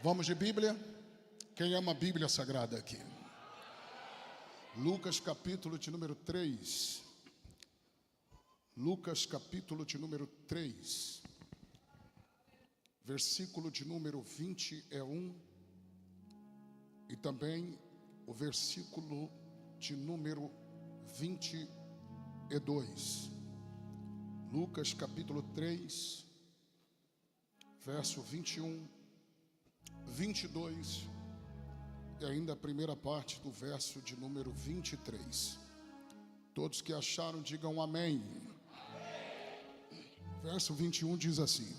Vamos de Bíblia? Quem ama a Bíblia Sagrada aqui? Lucas capítulo de número 3. Lucas capítulo de número 3. Versículo de número 21. E também o versículo de número 22. Lucas capítulo 3, verso 21, 22 e ainda a primeira parte do verso de número 23. Todos que acharam, digam amém. Verso 21 diz assim: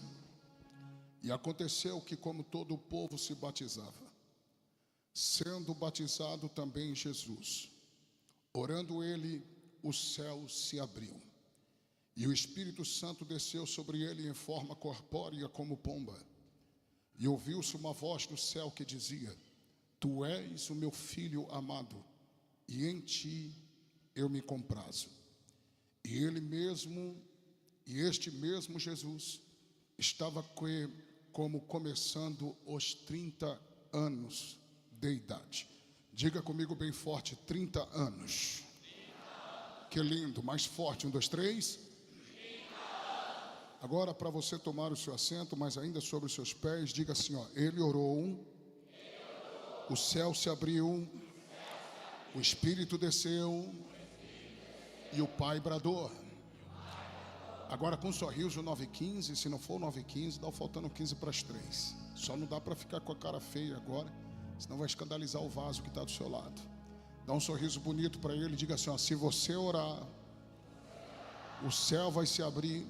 E aconteceu que, como todo o povo se batizava, sendo batizado também Jesus, orando ele, os céus se abriu, e o Espírito Santo desceu sobre ele em forma corpórea como pomba. E ouviu-se uma voz do céu que dizia: Tu és o meu filho amado, e em ti eu me comprazo. E este mesmo Jesus estava como começando os 30 anos de idade. Diga comigo bem forte: 30 anos. Que lindo, mais forte, 1, 2, 3. Agora, para você tomar o seu assento, mas ainda sobre os seus pés, diga assim, ó: Ele orou, o céu se abriu, o Espírito desceu e o Pai bradou. Agora com um sorriso 9h15, se não for 9h15, dá faltando 15 para as 3. Só não dá para ficar com a cara feia agora, senão vai escandalizar o vaso que está do seu lado. Dá um sorriso bonito para ele, diga assim, ó: Se você orar, o céu vai se abrir,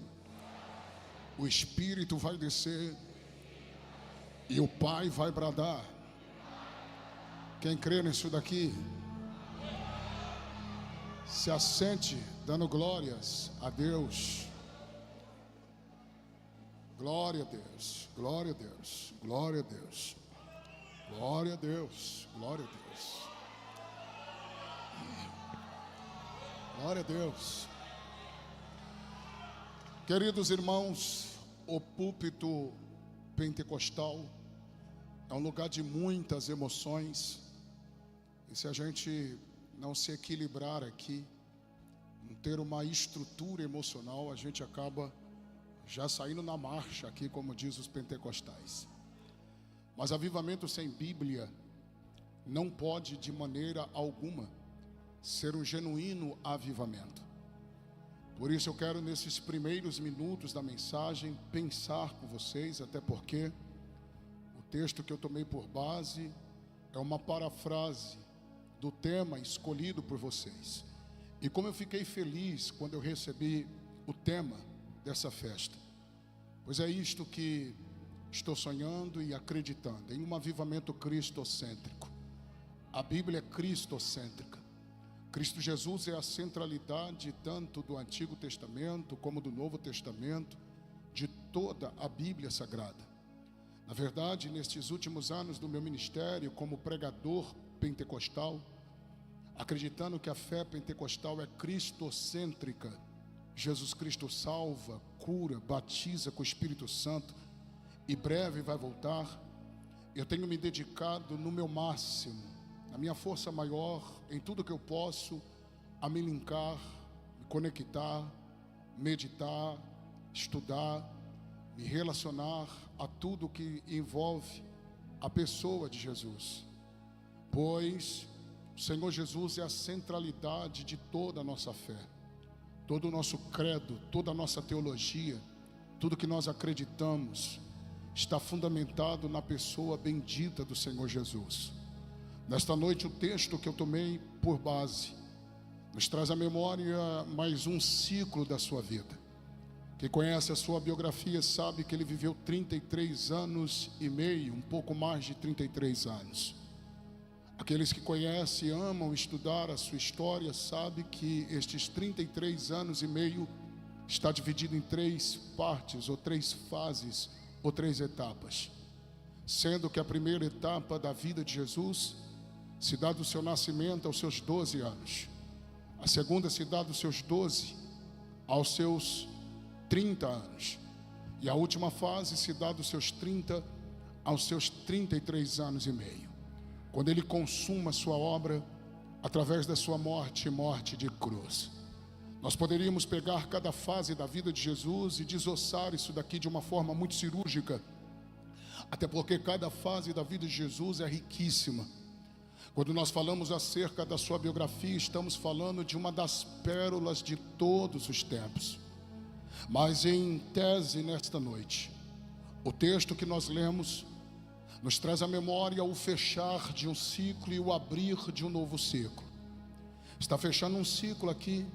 o Espírito vai descer e o Pai vai bradar. Quem crê nisso daqui, se assente dando glórias a Deus. Glória a Deus, glória a Deus, glória a Deus, glória a Deus, glória a Deus, glória a Deus. Queridos irmãos, o púlpito pentecostal é um lugar de muitas emoções, e se a gente não se equilibrar aqui, não ter uma estrutura emocional, a gente acaba já saindo na marcha aqui, como diz os pentecostais. Mas avivamento sem Bíblia não pode de maneira alguma ser um genuíno avivamento. Por isso eu quero, nesses primeiros minutos da mensagem, pensar com vocês, até porque o texto que eu tomei por base é uma parafrase do tema escolhido por vocês. E como eu fiquei feliz quando eu recebi o tema dessa festa, pois é isto que estou sonhando e acreditando, em um avivamento cristocêntrico. A Bíblia é cristocêntrica. Cristo Jesus é a centralidade tanto do Antigo Testamento como do Novo Testamento, de toda a Bíblia Sagrada. Na verdade, nestes últimos anos do meu ministério como pregador pentecostal, acreditando que a fé pentecostal é cristocêntrica, Jesus Cristo salva, cura, batiza com o Espírito Santo e breve vai voltar, eu tenho me dedicado no meu máximo, na minha força maior, em tudo que eu posso, a me linkar, me conectar, meditar, estudar, me relacionar a tudo que envolve a pessoa de Jesus. Pois o Senhor Jesus é a centralidade de toda a nossa fé, todo o nosso credo, toda a nossa teologia, tudo que nós acreditamos está fundamentado na pessoa bendita do Senhor Jesus. Nesta noite, o texto que eu tomei por base nos traz à memória mais um ciclo da sua vida. Quem conhece a sua biografia sabe que ele viveu 33 anos e meio, um pouco mais de 33 anos. Aqueles que conhecem e amam estudar a sua história sabem que estes 33 anos e meio está dividido em 3 partes, ou 3 fases, ou 3 etapas. Sendo que a primeira etapa da vida de Jesus se dá do seu nascimento aos seus 12 anos. A segunda se dá dos seus 12 aos seus 30 anos. E a última fase se dá dos seus 30 aos seus 33 anos e meio, quando ele consuma sua obra através da sua morte e morte de cruz. Nós poderíamos pegar cada fase da vida de Jesus e desossar isso daqui de uma forma muito cirúrgica, até porque cada fase da vida de Jesus é riquíssima. Quando nós falamos acerca da sua biografia, estamos falando de uma das pérolas de todos os tempos. Mas em tese, nesta noite, o texto que nós lemos nos traz à memória o fechar de um ciclo e o abrir de um novo ciclo. Está fechando um ciclo aqui,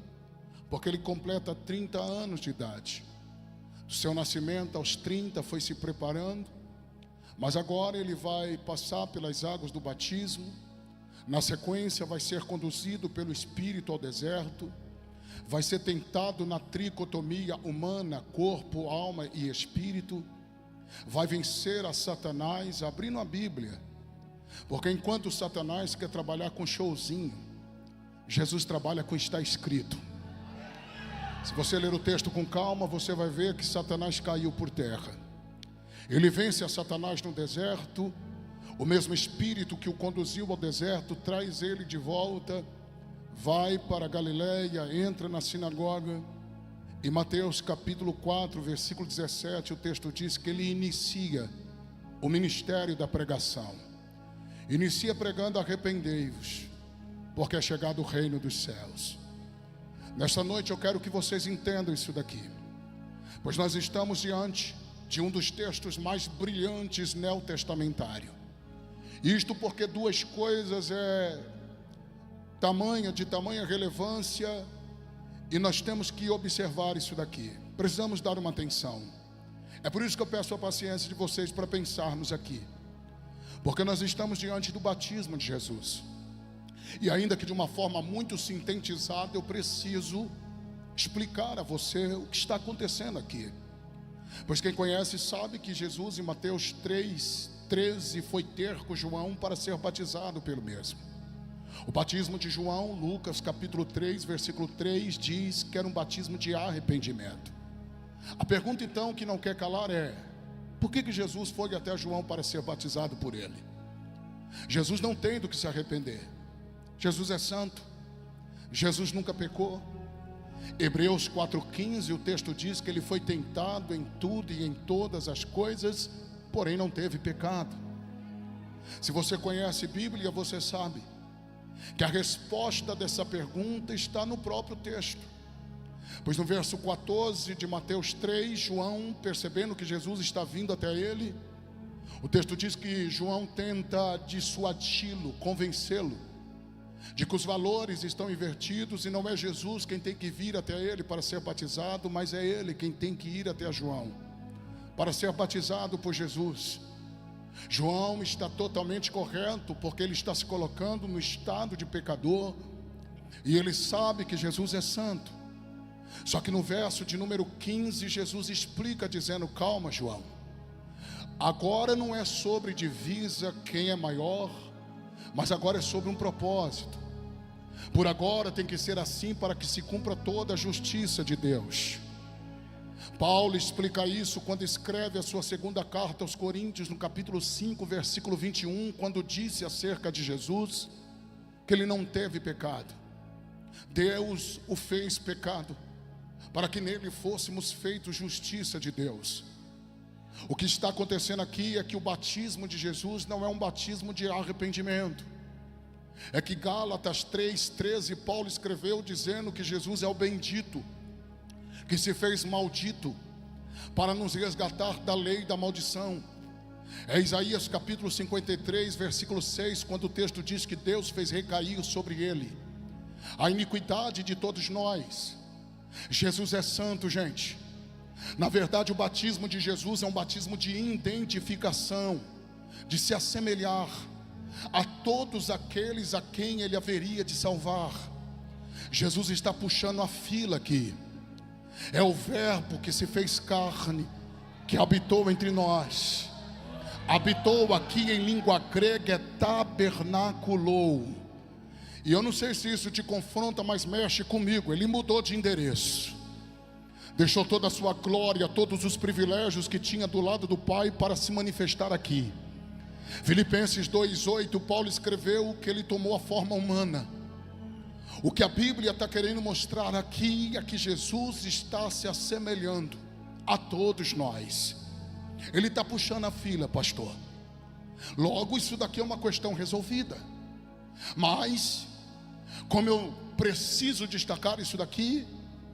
porque ele completa 30 anos de idade. Do seu nascimento aos 30 foi se preparando, mas agora ele vai passar pelas águas do batismo. Na sequência vai ser conduzido pelo Espírito ao deserto, vai ser tentado na tricotomia humana, corpo, alma e espírito, vai vencer a Satanás, abrindo a Bíblia, porque enquanto Satanás quer trabalhar com showzinho, Jesus trabalha com está escrito. Se você ler o texto com calma, você vai ver que Satanás caiu por terra. Ele vence a Satanás no deserto. O mesmo Espírito que o conduziu ao deserto traz ele de volta, vai para a Galileia, entra na sinagoga. Em Mateus capítulo 4, versículo 17, o texto diz que ele inicia o ministério da pregação. Inicia pregando: arrependei-vos, porque é chegado o reino dos céus. Nesta noite eu quero que vocês entendam isso daqui, pois nós estamos diante de um dos textos mais brilhantes neotestamentário. Isto porque duas coisas de tamanha relevância, e nós temos que observar isso daqui. Precisamos dar uma atenção. É por isso que eu peço a paciência de vocês para pensarmos aqui, porque nós estamos diante do batismo de Jesus. E ainda que de uma forma muito sintetizada, eu preciso explicar a você o que está acontecendo aqui. Pois quem conhece sabe que Jesus, em Mateus 3:13, foi ter com João para ser batizado pelo mesmo. O batismo de João, Lucas capítulo 3, versículo 3, diz que era um batismo de arrependimento. A pergunta então que não quer calar é: por que Jesus foi até João para ser batizado por ele? Jesus não tem do que se arrepender. Jesus é santo, Jesus nunca pecou. Hebreus 4:15, o texto diz que ele foi tentado em tudo e em todas as coisas, porém não teve pecado. Se você conhece Bíblia, você sabe que a resposta dessa pergunta está no próprio texto. Pois no verso 14 de Mateus 3, João, percebendo que Jesus está vindo até ele, o texto diz que João tenta dissuadi-lo, convencê-lo de que os valores estão invertidos e não é Jesus quem tem que vir até ele para ser batizado, mas é ele quem tem que ir até João para ser batizado por Jesus. João está totalmente correto, porque ele está se colocando no estado de pecador e ele sabe que Jesus é santo. Só que no verso de número 15, Jesus explica dizendo: calma, João, agora não é sobre divisa quem é maior, mas agora é sobre um propósito. Por agora tem que ser assim para que se cumpra toda a justiça de Deus. Paulo explica isso quando escreve a sua segunda carta aos Coríntios, no capítulo 5, versículo 21, quando disse acerca de Jesus que ele não teve pecado. Deus o fez pecado para que nele fôssemos feitos justiça de Deus. O que está acontecendo aqui é que o batismo de Jesus não é um batismo de arrependimento. É que Gálatas 3:13, Paulo escreveu dizendo que Jesus é o bendito, que se fez maldito para nos resgatar da lei da maldição. É Isaías capítulo 53, versículo 6, quando o texto diz que Deus fez recair sobre ele a iniquidade de todos nós. Jesus é santo, gente. Na verdade, o batismo de Jesus é um batismo de identificação, de se assemelhar a todos aqueles a quem ele haveria de salvar. Jesus está puxando a fila aqui. É o verbo que se fez carne, que habitou entre nós. Habitou aqui em língua grega é tabernaculou. E eu não sei se isso te confronta, mas mexe comigo. Ele mudou de endereço. deixou toda a sua glória, todos os privilégios que tinha do lado do Pai para se manifestar aqui. Filipenses 2:8, Paulo escreveu que ele tomou a forma humana. O que a Bíblia está querendo mostrar aqui é que Jesus está se assemelhando a todos nós. Ele está puxando a fila, pastor. Logo, isso daqui é uma questão resolvida. Mas, como eu preciso destacar isso daqui,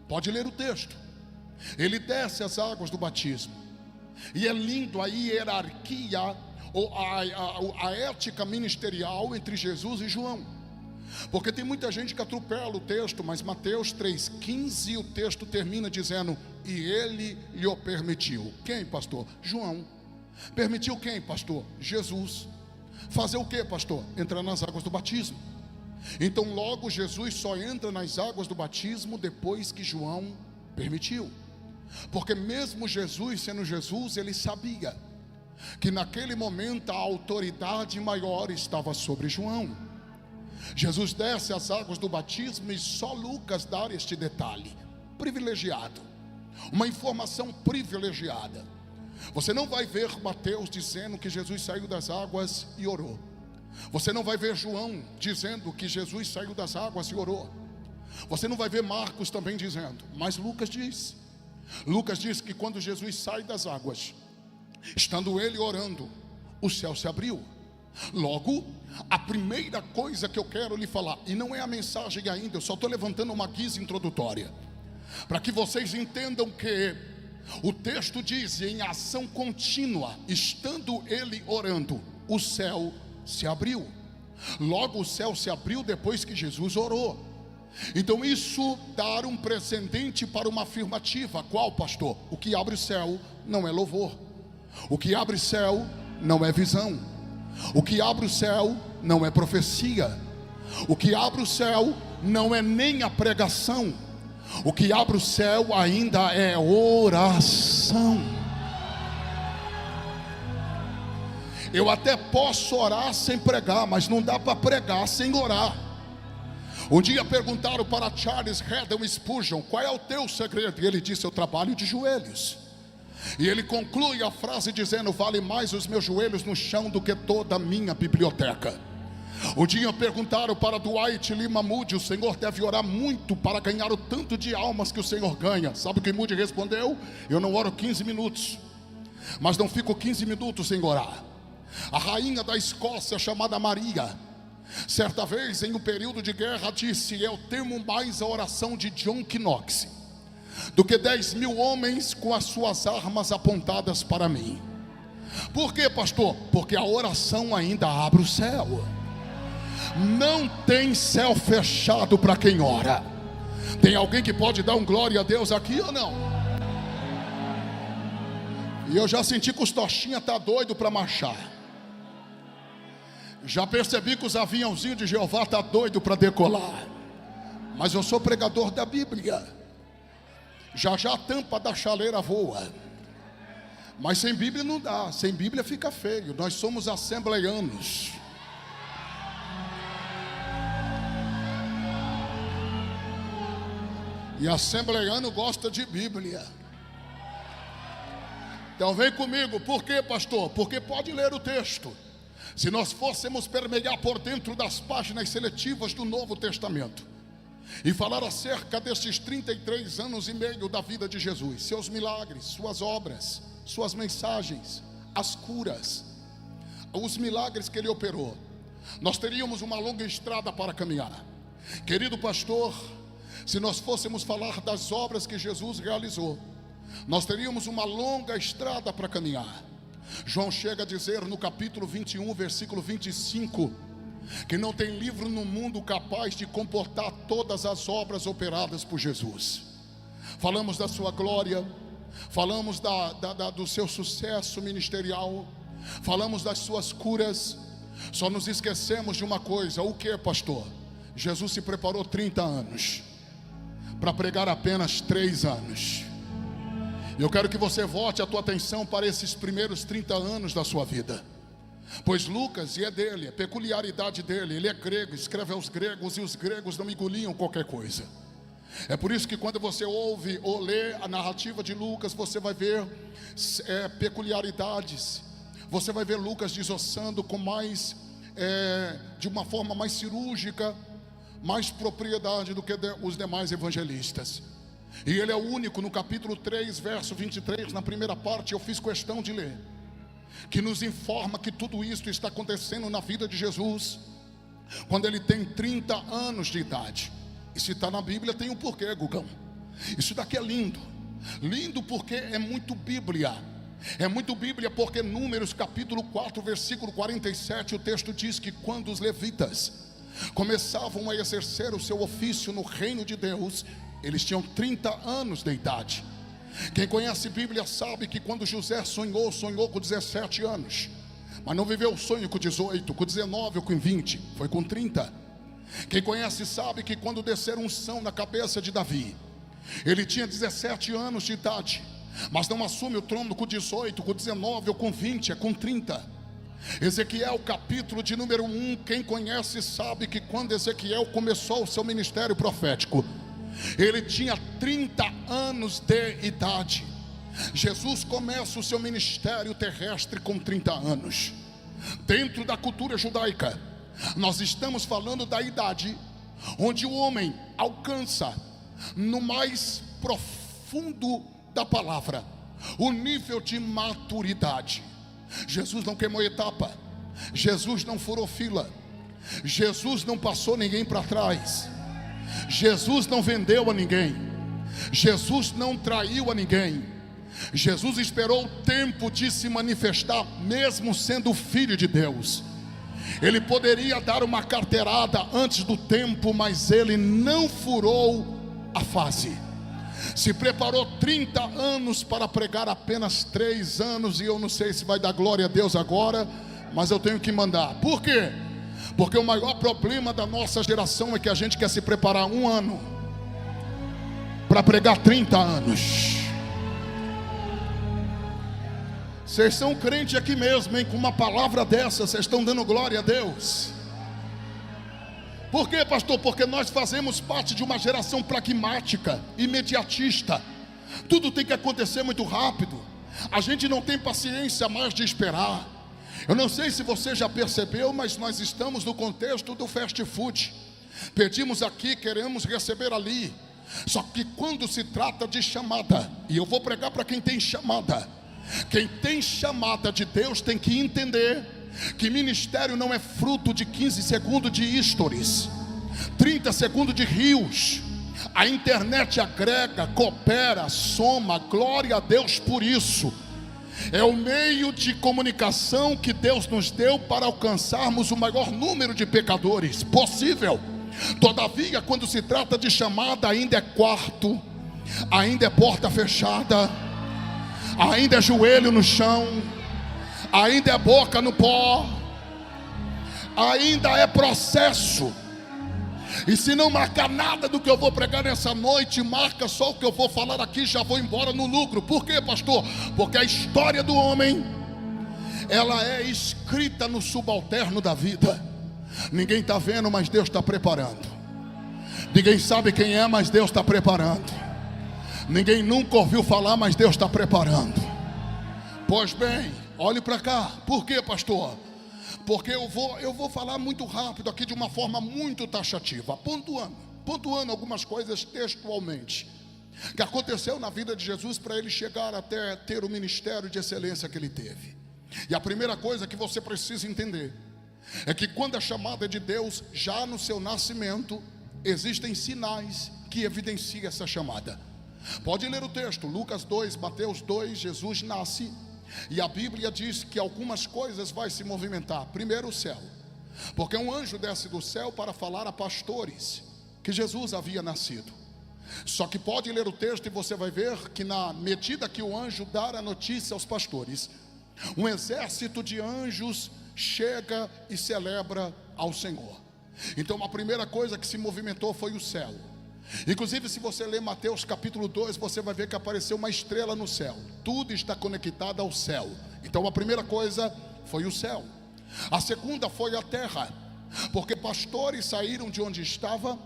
pode ler o texto. Ele desce as águas do batismo. E é lindo a hierarquia, ou a ética ministerial entre Jesus e João. Porque tem muita gente que atropela o texto, mas Mateus 3,15, o texto termina dizendo: e ele lhe o permitiu. Quem, pastor? João. Permitiu quem, pastor? Jesus. Fazer o que, pastor? Entrar nas águas do batismo. Então logo Jesus só entra nas águas do batismo depois que João permitiu. Porque mesmo Jesus sendo Jesus, ele sabia que naquele momento a autoridade maior estava sobre João. Jesus desce as águas do batismo e só Lucas dá este detalhe privilegiado, uma informação privilegiada. Você não vai ver Mateus dizendo que Jesus saiu das águas e orou. Você não vai ver João dizendo que Jesus saiu das águas e orou. Você não vai ver Marcos também dizendo, mas Lucas diz. Lucas diz que quando Jesus sai das águas, estando ele orando, o céu se abriu. Logo, a primeira coisa que eu quero lhe falar, e não é a mensagem ainda, eu só estou levantando uma guisa introdutória, para que vocês entendam que o texto diz, em ação contínua, estando ele orando, o céu se abriu. Logo, o céu se abriu depois que Jesus orou. Então isso dá um precedente para uma afirmativa. Qual, pastor? O que abre o céu não é louvor. O que abre o céu não é visão. O que abre o céu não é profecia. O que abre o céu não é nem a pregação. O que abre o céu ainda é oração. Eu até posso orar sem pregar, mas não dá para pregar sem orar. Um dia perguntaram para Charles Haddon Spurgeon: qual é o teu segredo? E ele disse: eu trabalho de joelhos. E ele conclui a frase dizendo: vale mais os meus joelhos no chão do que toda a minha biblioteca. Um dia perguntaram para Dwight Lima Moody: o Senhor deve orar muito para ganhar o tanto de almas que o Senhor ganha. Sabe o que Moody respondeu? Eu não oro 15 minutos, mas não fico 15 minutos sem orar. A rainha da Escócia, chamada Maria, certa vez em um período de guerra, disse: eu temo mais a oração de John Knox do que 10.000 homens com as suas armas apontadas para mim. Por quê, pastor? Porque a oração ainda abre o céu. Não tem céu fechado para quem ora. Tem alguém que pode dar um glória a Deus aqui ou não? E eu já senti que os Tochinha tá doido para marchar. Já percebi que os aviãozinhos de Jeová tá doido para decolar. Mas eu sou pregador da Bíblia. Já já a tampa da chaleira voa. Mas sem Bíblia não dá. Sem Bíblia fica feio. Nós somos assembleianos. E assembleiano gosta de Bíblia. Então vem comigo. Por quê, pastor? Porque pode ler o texto. Se nós fôssemos permear por dentro das páginas seletivas do Novo Testamento e falar acerca desses 33 anos e meio da vida de Jesus, seus milagres, suas obras, suas mensagens, as curas, os milagres que ele operou, nós teríamos uma longa estrada para caminhar. Querido pastor, se nós fôssemos falar das obras que Jesus realizou, nós teríamos uma longa estrada para caminhar. João chega a dizer no capítulo 21, versículo 25, que não tem livro no mundo capaz de comportar todas as obras operadas por Jesus. Falamos da sua glória, falamos do seu sucesso ministerial, falamos das suas curas. Só nos esquecemos de uma coisa. O que, pastor? Jesus se preparou 30 anos para pregar apenas 3 anos. Eu quero que você volte a tua atenção para esses primeiros 30 anos da sua vida. Pois Lucas, e é dele, é peculiaridade dele, ele é grego, escreve aos gregos, e os gregos não engoliam qualquer coisa. É por isso que quando você ouve ou lê a narrativa de Lucas, você vai ver peculiaridades. Você vai ver Lucas desossando com mais, de uma forma mais cirúrgica, mais propriedade do que os demais evangelistas. E ele é o único, no capítulo 3, verso 23, na primeira parte, eu fiz questão de ler, que nos informa que tudo isso está acontecendo na vida de Jesus, quando ele tem 30 anos de idade. E se está na Bíblia tem um porquê, Gugão. Isso daqui é lindo. Lindo porque é muito Bíblia. É muito Bíblia porque Números capítulo 4, versículo 47, o texto diz que quando os levitas começavam a exercer o seu ofício no reino de Deus, eles tinham 30 anos de idade. Quem conhece Bíblia sabe que quando José sonhou com 17 anos, mas não viveu o sonho com 18, com 19 ou com 20, foi com 30. Quem conhece sabe que quando desceram unção na cabeça de Davi, ele tinha 17 anos de idade, mas não assume o trono com 18, com 19 ou com 20, é com 30. Ezequiel capítulo de número 1, quem conhece sabe que quando Ezequiel começou o seu ministério profético, ele tinha 30 anos de idade. Jesus começa o seu ministério terrestre com 30 anos. Dentro da cultura judaica, nós estamos falando da idade onde o homem alcança, no mais profundo da palavra, o nível de maturidade. Jesus não queimou etapa, Jesus não furou fila, Jesus não passou ninguém para trás, Jesus não vendeu a ninguém, Jesus não traiu a ninguém. Jesus esperou o tempo de se manifestar, mesmo sendo filho de Deus. Ele poderia dar uma carteirada antes do tempo, mas ele não furou a fase. Se preparou 30 anos para pregar apenas 3 anos, e eu não sei se vai dar glória a Deus agora, mas eu tenho que mandar. Por quê? Porque o maior problema da nossa geração é que a gente quer se preparar 1 ano para pregar 30 anos. Vocês são crentes aqui mesmo, hein? Com uma palavra dessa, vocês estão dando glória a Deus. Por quê, pastor? Porque nós fazemos parte de uma geração pragmática, imediatista. Tudo tem que acontecer muito rápido. A gente não tem paciência mais de esperar. Eu não sei se você já percebeu, mas nós estamos no contexto do fast food. Pedimos aqui, queremos receber ali. Só que quando se trata de chamada, e eu vou pregar para quem tem chamada, quem tem chamada de Deus tem que entender que ministério não é fruto de 15 segundos de stories, 30 segundos de rios. A internet agrega, coopera, soma, glória a Deus por isso. É o meio de comunicação que Deus nos deu para alcançarmos o maior número de pecadores possível. Todavia, quando se trata de chamada, ainda é quarto, ainda é porta fechada, ainda é joelho no chão, ainda é boca no pó, ainda é processo. E se não marcar nada do que eu vou pregar nessa noite, marca só o que eu vou falar aqui, já vou embora no lucro. Por quê, pastor? Porque a história do homem, ela é escrita no subalterno da vida. Ninguém está vendo, mas Deus está preparando. Ninguém sabe quem é, mas Deus está preparando. Ninguém nunca ouviu falar, mas Deus está preparando. Pois bem, olhe para cá. Por quê, pastor? Porque eu vou falar muito rápido aqui, de uma forma muito taxativa, pontuando algumas coisas textualmente que aconteceu na vida de Jesus para ele chegar até ter o ministério de excelência que ele teve. E a primeira coisa que você precisa entender é que quando a chamada é de Deus, já no seu nascimento existem sinais que evidenciam essa chamada. Pode ler o texto, Lucas 2, Mateus 2, Jesus nasce, e a Bíblia diz que algumas coisas vai se movimentar. Primeiro, o céu, porque um anjo desce do céu para falar a pastores que Jesus havia nascido. Só que pode ler o texto e você vai ver que na medida que o anjo dá a notícia aos pastores, um exército de anjos chega e celebra ao Senhor. Então a primeira coisa que se movimentou foi o céu. Inclusive, se você ler Mateus capítulo 2, você vai ver que apareceu uma estrela no céu. Tudo está conectado ao céu. Então a primeira coisa foi o céu. A segunda foi a terra, porque pastores saíram de onde estava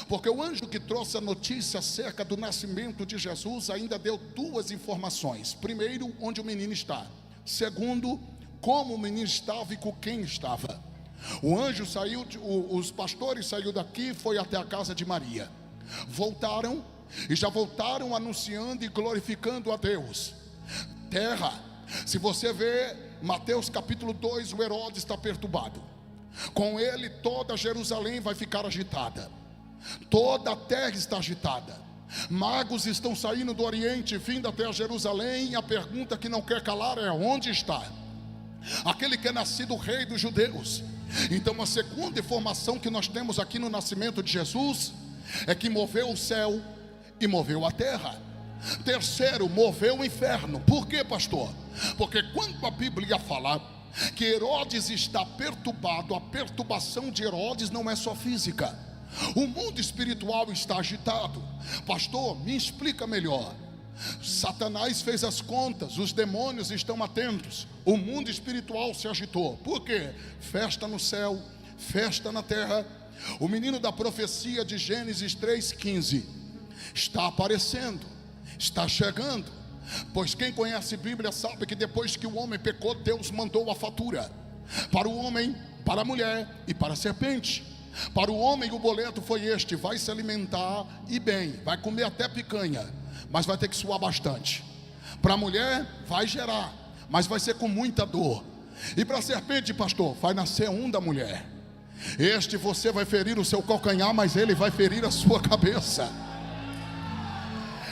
Porque o anjo que trouxe a notícia acerca do nascimento de Jesus ainda deu duas informações. Primeiro, onde o menino está. Segundo, como o menino estava e com quem estava. O anjo saiu, os pastores saíram daqui, foi até a casa de Maria. Voltaram e já voltaram anunciando e glorificando a Deus. Terra, se você vê Mateus capítulo 2, o Herodes está perturbado. Com ele toda Jerusalém vai ficar agitada. Toda a terra está agitada. Magos estão saindo do Oriente, vindo até Jerusalém. E a pergunta que não quer calar é: onde está aquele que é nascido rei dos judeus? Então a segunda informação que nós temos aqui no nascimento de Jesus é que moveu o céu e moveu a terra. Terceiro, moveu o inferno. Por quê, pastor? Porque quando a Bíblia fala que Herodes está perturbado, a perturbação de Herodes não é só física. O mundo espiritual está agitado. Pastor, me explica melhor. Satanás fez as contas, os demônios estão atentos, o mundo espiritual se agitou. Por quê? Festa no céu, festa na terra. O menino da profecia de Gênesis 3,15 está aparecendo, está chegando. Pois quem conhece a Bíblia sabe que depois que o homem pecou, Deus mandou a fatura para o homem, para a mulher e para a serpente. Para o homem o boleto foi este: vai se alimentar e bem, vai comer até picanha, mas vai ter que suar bastante. Para a mulher vai gerar, mas vai ser com muita dor. E para a serpente, pastor, vai nascer um da mulher. Este você vai ferir o seu calcanhar, mas ele vai ferir a sua cabeça.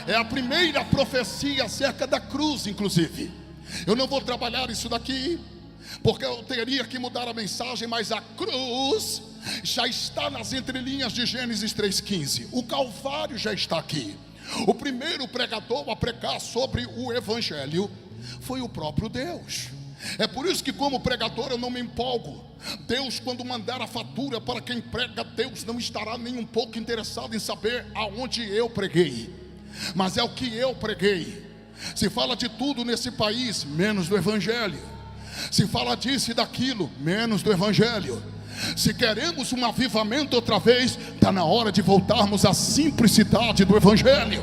É a primeira profecia acerca da cruz, inclusive. Eu não vou trabalhar isso daqui, porque eu teria que mudar a mensagem, mas a cruz já está nas entrelinhas de Gênesis 3,15. O Calvário já está aqui. O primeiro pregador a pregar sobre o Evangelho foi o próprio Deus. É por isso que, como pregador, eu não me empolgo. Deus, quando mandar a fatura para quem prega, Deus não estará nem um pouco interessado em saber aonde eu preguei, mas é o que eu preguei. Se fala de tudo nesse país, menos do Evangelho. Se fala disso e daquilo, menos do Evangelho. Se queremos um avivamento outra vez, está na hora de voltarmos à simplicidade do Evangelho.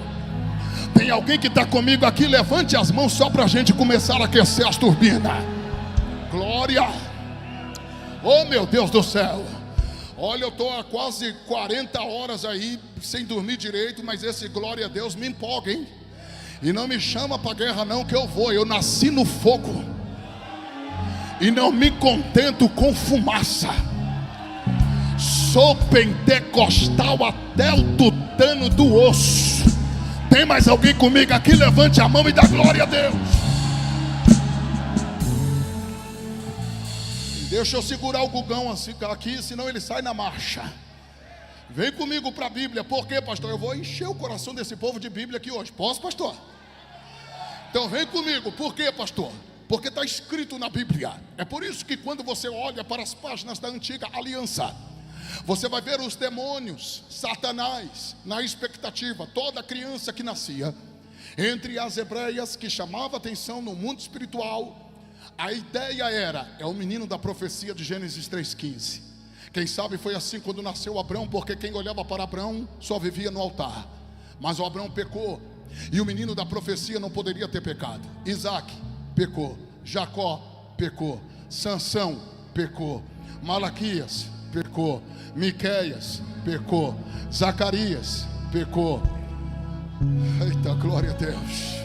Tem alguém que está comigo aqui? Levante as mãos só para a gente começar a aquecer as turbinas. Glória! Oh, meu Deus do céu! Olha, eu estou há quase 40 horas aí sem dormir direito, mas esse glória a Deus me empolga, hein? E não me chama para guerra não, que eu vou. Eu nasci no fogo e não me contento com fumaça. Sou pentecostal até o tutano do osso. Tem mais alguém comigo aqui? Levante a mão e dá glória a Deus. Deixa eu segurar o Gugão aqui, senão ele sai na marcha. Vem comigo para a Bíblia. Por quê, pastor? Eu vou encher o coração desse povo de Bíblia aqui hoje. Posso, pastor? Então vem comigo. Por quê, pastor? Porque está escrito na Bíblia. É por isso que quando você olha para as páginas da antiga aliança, você vai ver os demônios, Satanás, na expectativa. Toda criança que nascia entre as hebreias, que chamava atenção no mundo espiritual, a ideia era: é o menino da profecia de Gênesis 3,15. Quem sabe foi assim quando nasceu Abrão, porque quem olhava para Abrão só vivia no altar. Mas o Abrão pecou, e o menino da profecia não poderia ter pecado. Isaac pecou, Jacó pecou, Sansão pecou, Malaquias pecou, Miqueias pecou, Zacarias pecou. Eita, glória a Deus.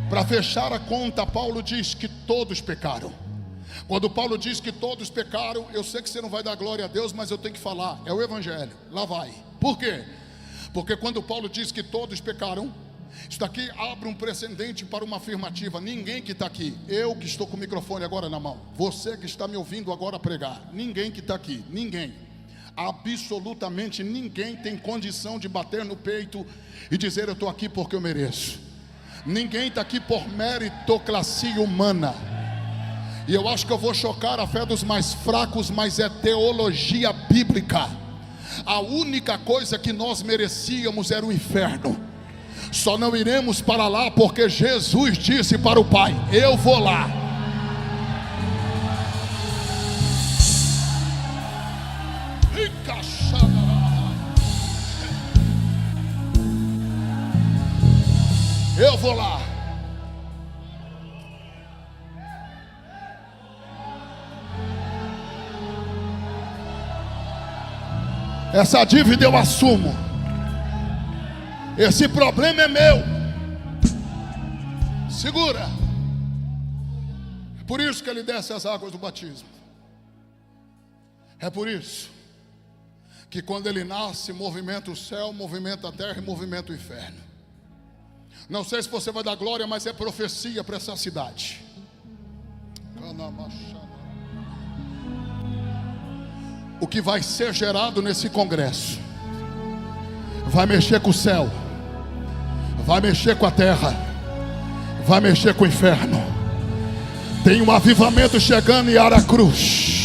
Para fechar a conta, Paulo diz que todos pecaram. Quando Paulo diz que todos pecaram, eu sei que você não vai dar glória a Deus, mas eu tenho que falar, é o Evangelho, lá vai. Por quê? Porque quando Paulo diz que todos pecaram, isso daqui abre um precedente para uma afirmativa. Ninguém que está aqui, eu que estou com o microfone agora na mão, você que está me ouvindo agora pregar, ninguém que está aqui, ninguém, absolutamente ninguém tem condição de bater no peito e dizer: eu estou aqui porque eu mereço. Ninguém está aqui por meritocracia humana. E eu acho que eu vou chocar a fé dos mais fracos, mas é teologia bíblica. A única coisa que nós merecíamos era o inferno. Só não iremos para lá porque Jesus disse para o Pai: eu vou lá. eu vou lá. Essa dívida eu assumo. Esse problema é meu. Segura. É por isso que ele desce as águas do batismo. É por isso que quando ele nasce, movimenta o céu, movimenta a terra e movimenta o inferno. Não sei se você vai dar glória, mas é profecia para essa cidade. O que vai ser gerado nesse congresso vai mexer com o céu, vai mexer com a terra, vai mexer com o inferno. Tem um avivamento chegando em Aracruz.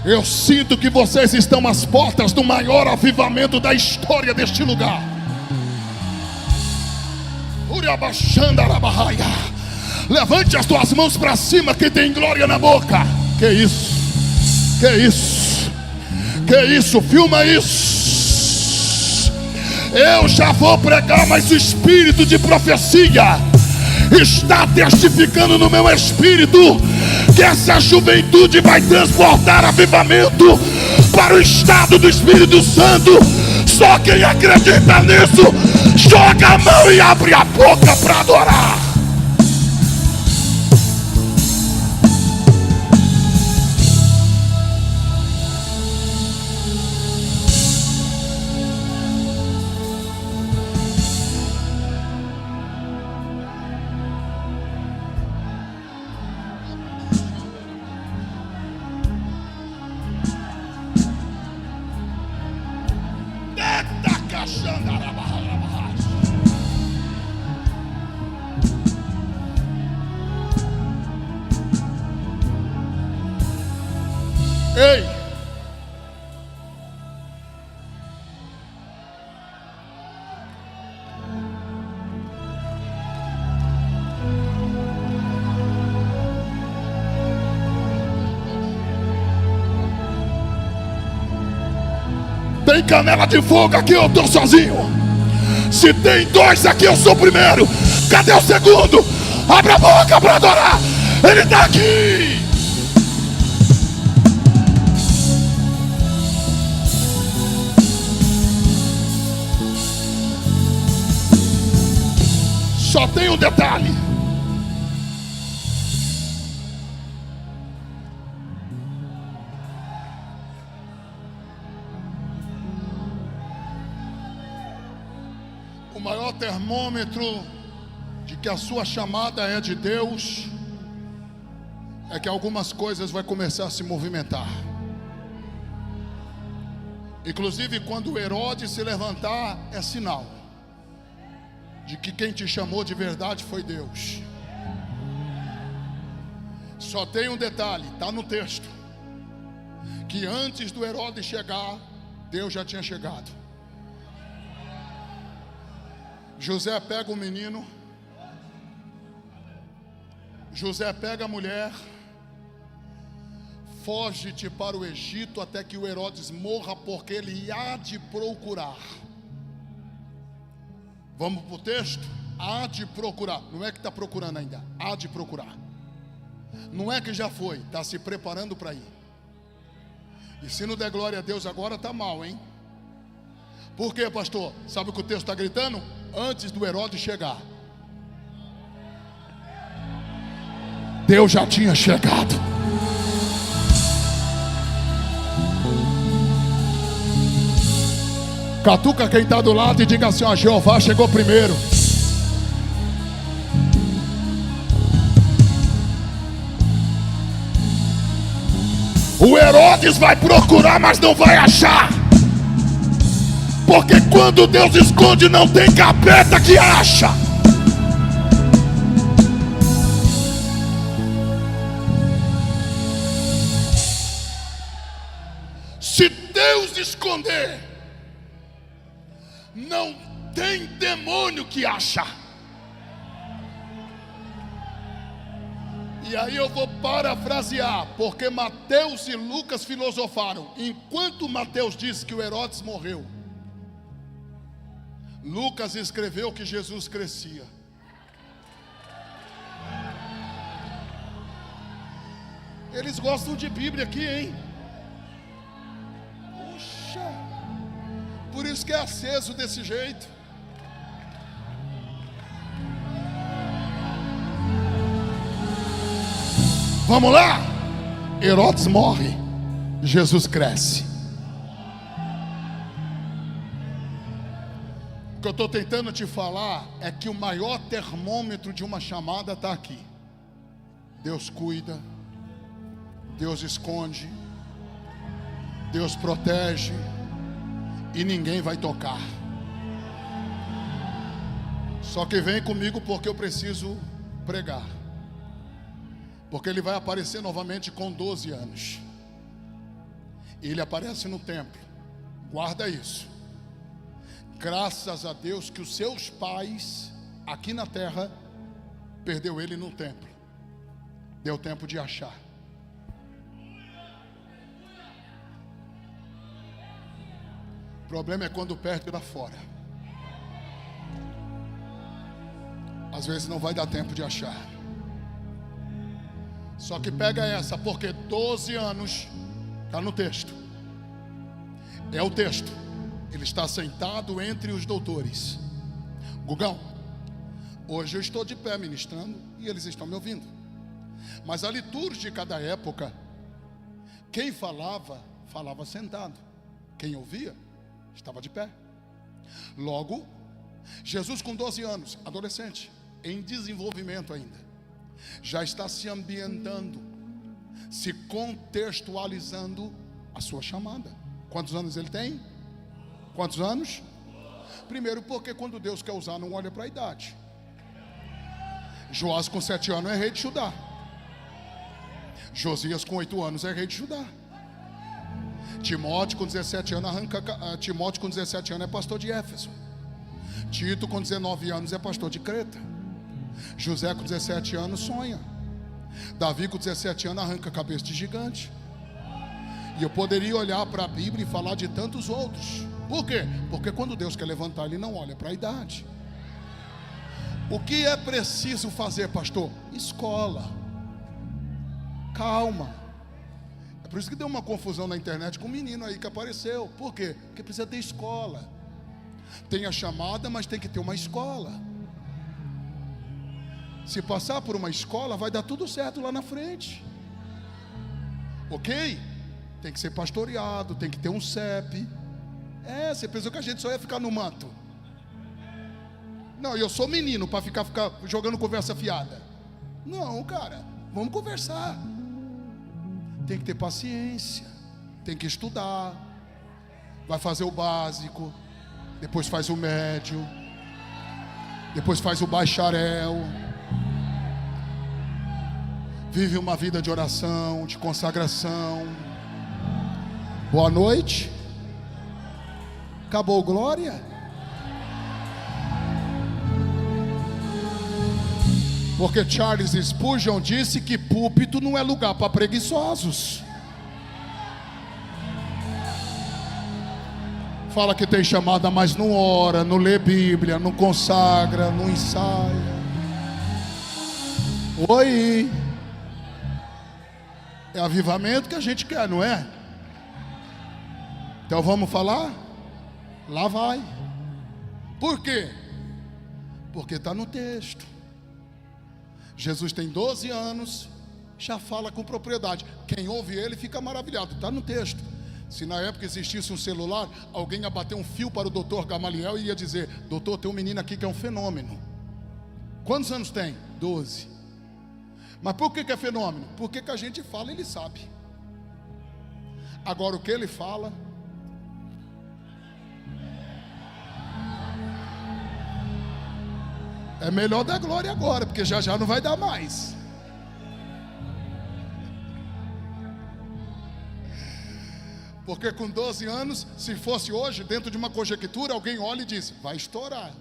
Eu sinto que vocês estão às portas do maior avivamento da história deste lugar. Levante as tuas mãos para cima, que tem glória na boca. Que isso? Que isso? Que isso? Filma isso. Eu já vou pregar, mas o espírito de profecia está testificando no meu espírito que essa juventude vai transportar avivamento para o estado do Espírito Santo. Só quem acredita nisso, joga a mão e abre a boca para adorar. Ei! Tem canela de fogo aqui, eu estou sozinho. Se tem dois aqui, eu sou o primeiro. Cadê o segundo? Abre a boca para adorar. Ele está aqui. Só tem um detalhe. O maior termômetro de que a sua chamada é de Deus é que algumas coisas vão começar a se movimentar. Inclusive, quando Herodes se levantar, é sinal de que quem te chamou de verdade foi Deus. Só tem um detalhe, está no texto, que antes do Herodes chegar, Deus já tinha chegado. José pega o menino, José pega a mulher, foge-te para o Egito até que o Herodes morra, porque ele há de procurar. Vamos para o texto? Há de procurar. Não é que está procurando ainda, há de procurar. Não é que já foi, está se preparando para ir. E se não der glória a Deus agora, está mal, hein? Por quê, pastor? Sabe o que o texto está gritando? Antes do Herodes chegar, Deus já tinha chegado. Catuca quem está do lado e diga assim: ó, Jeová chegou primeiro. O Herodes vai procurar, mas não vai achar. Porque quando Deus esconde, não tem capeta que acha. Se Deus esconder, não tem demônio que acha. E aí eu vou parafrasear, porque Mateus e Lucas filosofaram. Enquanto Mateus disse que o Herodes morreu, Lucas escreveu que Jesus crescia. Eles gostam de Bíblia aqui, hein? Puxa, por isso que é aceso desse jeito. Vamos lá? Herodes morre, Jesus cresce. O que eu estou tentando te falar é que o maior termômetro de uma chamada está aqui. Deus cuida, Deus esconde, Deus protege e ninguém vai tocar. Só que vem comigo porque eu preciso pregar. Porque ele vai aparecer novamente com 12 anos. E ele aparece no templo. Guarda isso. Graças a Deus que os seus pais aqui na terra perdeu ele no templo. Deu tempo de achar. O problema é quando perde lá fora. Às vezes não vai dar tempo de achar. Só que pega essa, porque 12 anos, está no texto. É o texto. Ele está sentado entre os doutores. Gugão, hoje eu estou de pé ministrando e eles estão me ouvindo. Mas a litúrgica da época, quem falava, falava sentado. Quem ouvia, estava de pé. Logo, Jesus com 12 anos, adolescente, em desenvolvimento ainda, já está se ambientando, se contextualizando a sua chamada. Quantos anos ele tem? Quantos anos? Primeiro, porque quando Deus quer usar, não olha para a idade. Joás com 7 anos é rei de Judá. Josias com 8 anos é rei de Judá. Timóteo com 17 anos Timóteo com 17 anos é pastor de Éfeso. Tito com 19 anos é pastor de Creta. José com 17 anos sonha. Davi com 17 anos arranca a cabeça de gigante. E eu poderia olhar para a Bíblia e falar de tantos outros. Por quê? Porque quando Deus quer levantar, Ele não olha para a idade. O que é preciso fazer, pastor? Escola. Calma. É por isso que deu uma confusão na internet com um menino aí que apareceu. Por quê? Porque precisa ter escola. Tem a chamada, mas tem que ter uma escola. Se passar por uma escola, vai dar tudo certo lá na frente. Ok? Tem que ser pastoreado, tem que ter um CEP. Você pensou que a gente só ia ficar no manto? Não, eu sou menino para ficar jogando conversa fiada. Não, cara, vamos conversar. Tem que ter paciência, tem que estudar. Vai fazer o básico, depois faz o médio, depois faz o bacharel. Vive uma vida de oração, de consagração. Boa noite. Acabou, glória? Porque Charles Spurgeon disse que púlpito não é lugar para preguiçosos. Fala que tem chamada, mas não ora, não lê Bíblia, não consagra, não ensaia. Oi. É avivamento que a gente quer, não é? Então vamos falar? Lá vai. Por quê? Porque está no texto. Jesus tem 12 anos, já fala com propriedade. Quem ouve ele fica maravilhado, está no texto. Se na época existisse um celular, alguém ia bater um fio para o doutor Gamaliel e ia dizer: doutor, tem um menino aqui que é um fenômeno. Quantos anos tem? 12. Mas por que é fenômeno? Porque que a gente fala, ele sabe. Agora o que ele fala, é melhor dar glória agora, porque já já não vai dar mais. Porque com 12 anos, se fosse hoje, dentro de uma conjectura, alguém olha e diz: vai estourar,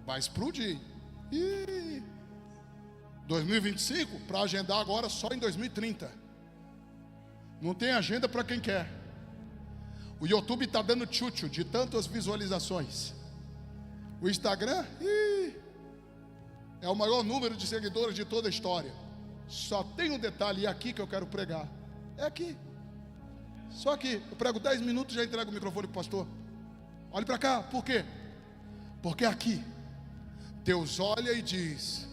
vai explodir. Ih, 2025, para agendar agora só em 2030. Não tem agenda para quem quer. O YouTube está dando tchutchu de tantas visualizações. O Instagram é o maior número de seguidores de toda a história. Só tem um detalhe aqui que eu quero pregar. É aqui. Só aqui. Eu prego 10 minutos e já entrego o microfone para o pastor. Olhe para cá. Por quê? Porque aqui Deus olha e diz,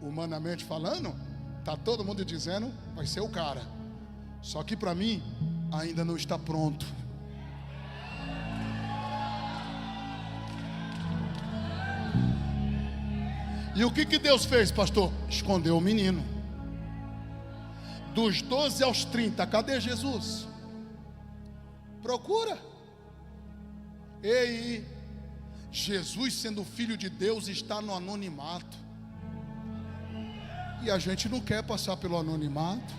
humanamente falando, está todo mundo dizendo, vai ser o cara. Só que para mim ainda não está pronto. E o que Deus fez, pastor? Escondeu o menino. Dos 12 aos 30, cadê Jesus? Procura. Ei, Jesus sendo filho de Deus está no anonimato. E a gente não quer passar pelo anonimato.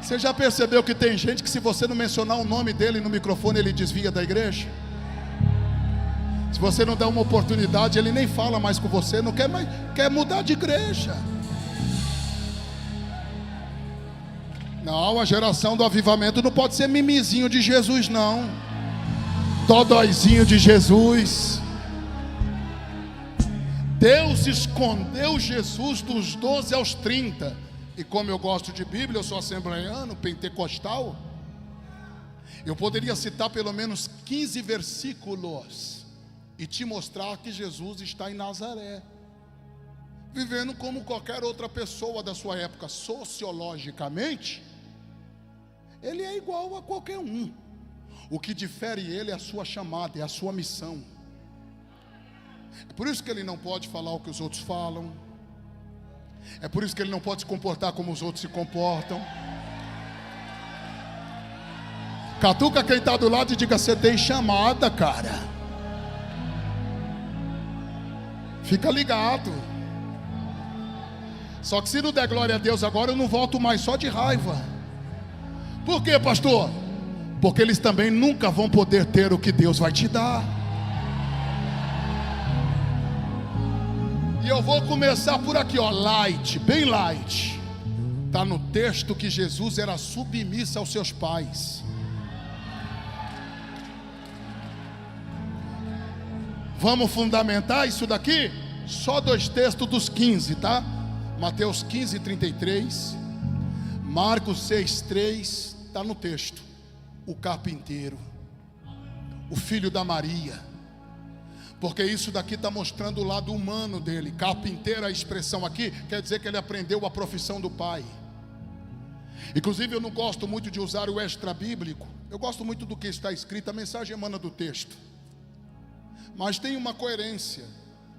Você já percebeu que tem gente que se você não mencionar o nome dele no microfone, ele desvia da igreja? Se você não dá uma oportunidade, ele nem fala mais com você, não quer mais, quer mudar de igreja. Não, a geração do avivamento não pode ser mimizinho de Jesus, não. Dodóizinho de Jesus. Deus escondeu Jesus dos 12 aos 30. E como eu gosto de Bíblia, eu sou assembleiano, pentecostal, eu poderia citar pelo menos 15 versículos e te mostrar que Jesus está em Nazaré, vivendo como qualquer outra pessoa da sua época. Sociologicamente, ele é igual a qualquer um. O que difere ele é a sua chamada, é a sua missão. É por isso que ele não pode falar o que os outros falam. É por isso que ele não pode se comportar como os outros se comportam. Catuca quem está do lado e diga: você tem chamada, cara. Fica ligado. Só que se não der glória a Deus agora, eu não volto mais, só de raiva. Por quê, pastor? Porque eles também nunca vão poder ter o que Deus vai te dar. E eu vou começar por aqui, ó, light, bem light. Está no texto que Jesus era submisso aos seus pais. Vamos fundamentar isso daqui? Só 2 textos dos 15, tá? Mateus 15, 33, Marcos 6, 3, está no texto. O carpinteiro, o filho da Maria. Porque isso daqui está mostrando o lado humano dele. Carpinteiro, a expressão aqui, quer dizer que ele aprendeu a profissão do pai. Inclusive eu não gosto muito de usar o extra bíblico. Eu gosto muito do que está escrito, a mensagem emana do texto. Mas tem uma coerência.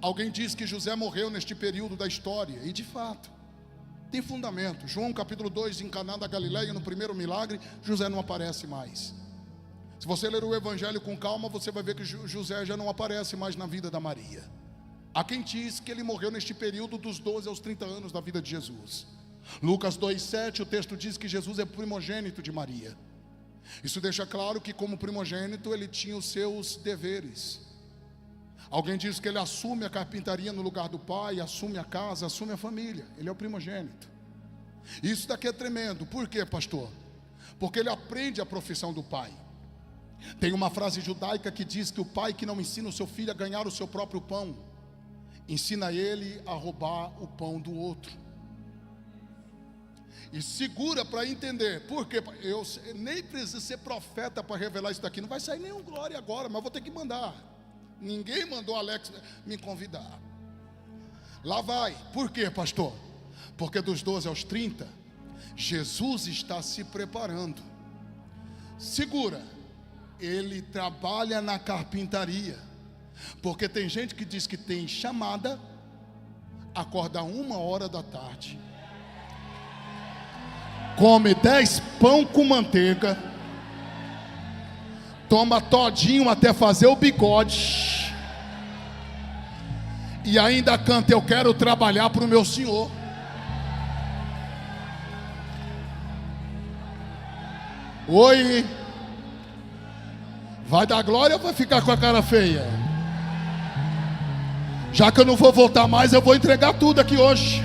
Alguém diz que José morreu neste período da história, e de fato tem fundamento. João capítulo 2, em Caná da Galileia, no primeiro milagre, José não aparece mais. Se você ler o evangelho com calma, você vai ver que José já não aparece mais na vida da Maria. Há quem diz que ele morreu neste período dos 12 aos 30 anos da vida de Jesus. Lucas 2,7, o texto diz que Jesus é primogênito de Maria. Isso deixa claro que como primogênito ele tinha os seus deveres. Alguém diz que ele assume a carpintaria no lugar do pai, assume a casa, assume a família. Ele é o primogênito. Isso daqui é tremendo. Por quê, pastor? Porque ele aprende a profissão do pai. Tem uma frase judaica que diz que o pai que não ensina o seu filho a ganhar o seu próprio pão, ensina ele a roubar o pão do outro. E segura para entender. Por quê? Eu nem preciso ser profeta para revelar isso daqui. Não vai sair nenhum glória agora, mas vou ter que mandar. Ninguém mandou Alex me convidar. Lá vai. Por quê, pastor? Porque dos 12 aos 30 Jesus está se preparando. Segura. Ele trabalha na carpintaria. Porque tem gente que diz que tem chamada, acorda 1h da tarde, come 10 pão com manteiga, toma todinho até fazer o bigode, e ainda canta: eu quero trabalhar para o meu Senhor. Oi, vai dar glória ou vai ficar com a cara feia? Já que eu não vou voltar mais, eu vou entregar tudo aqui hoje.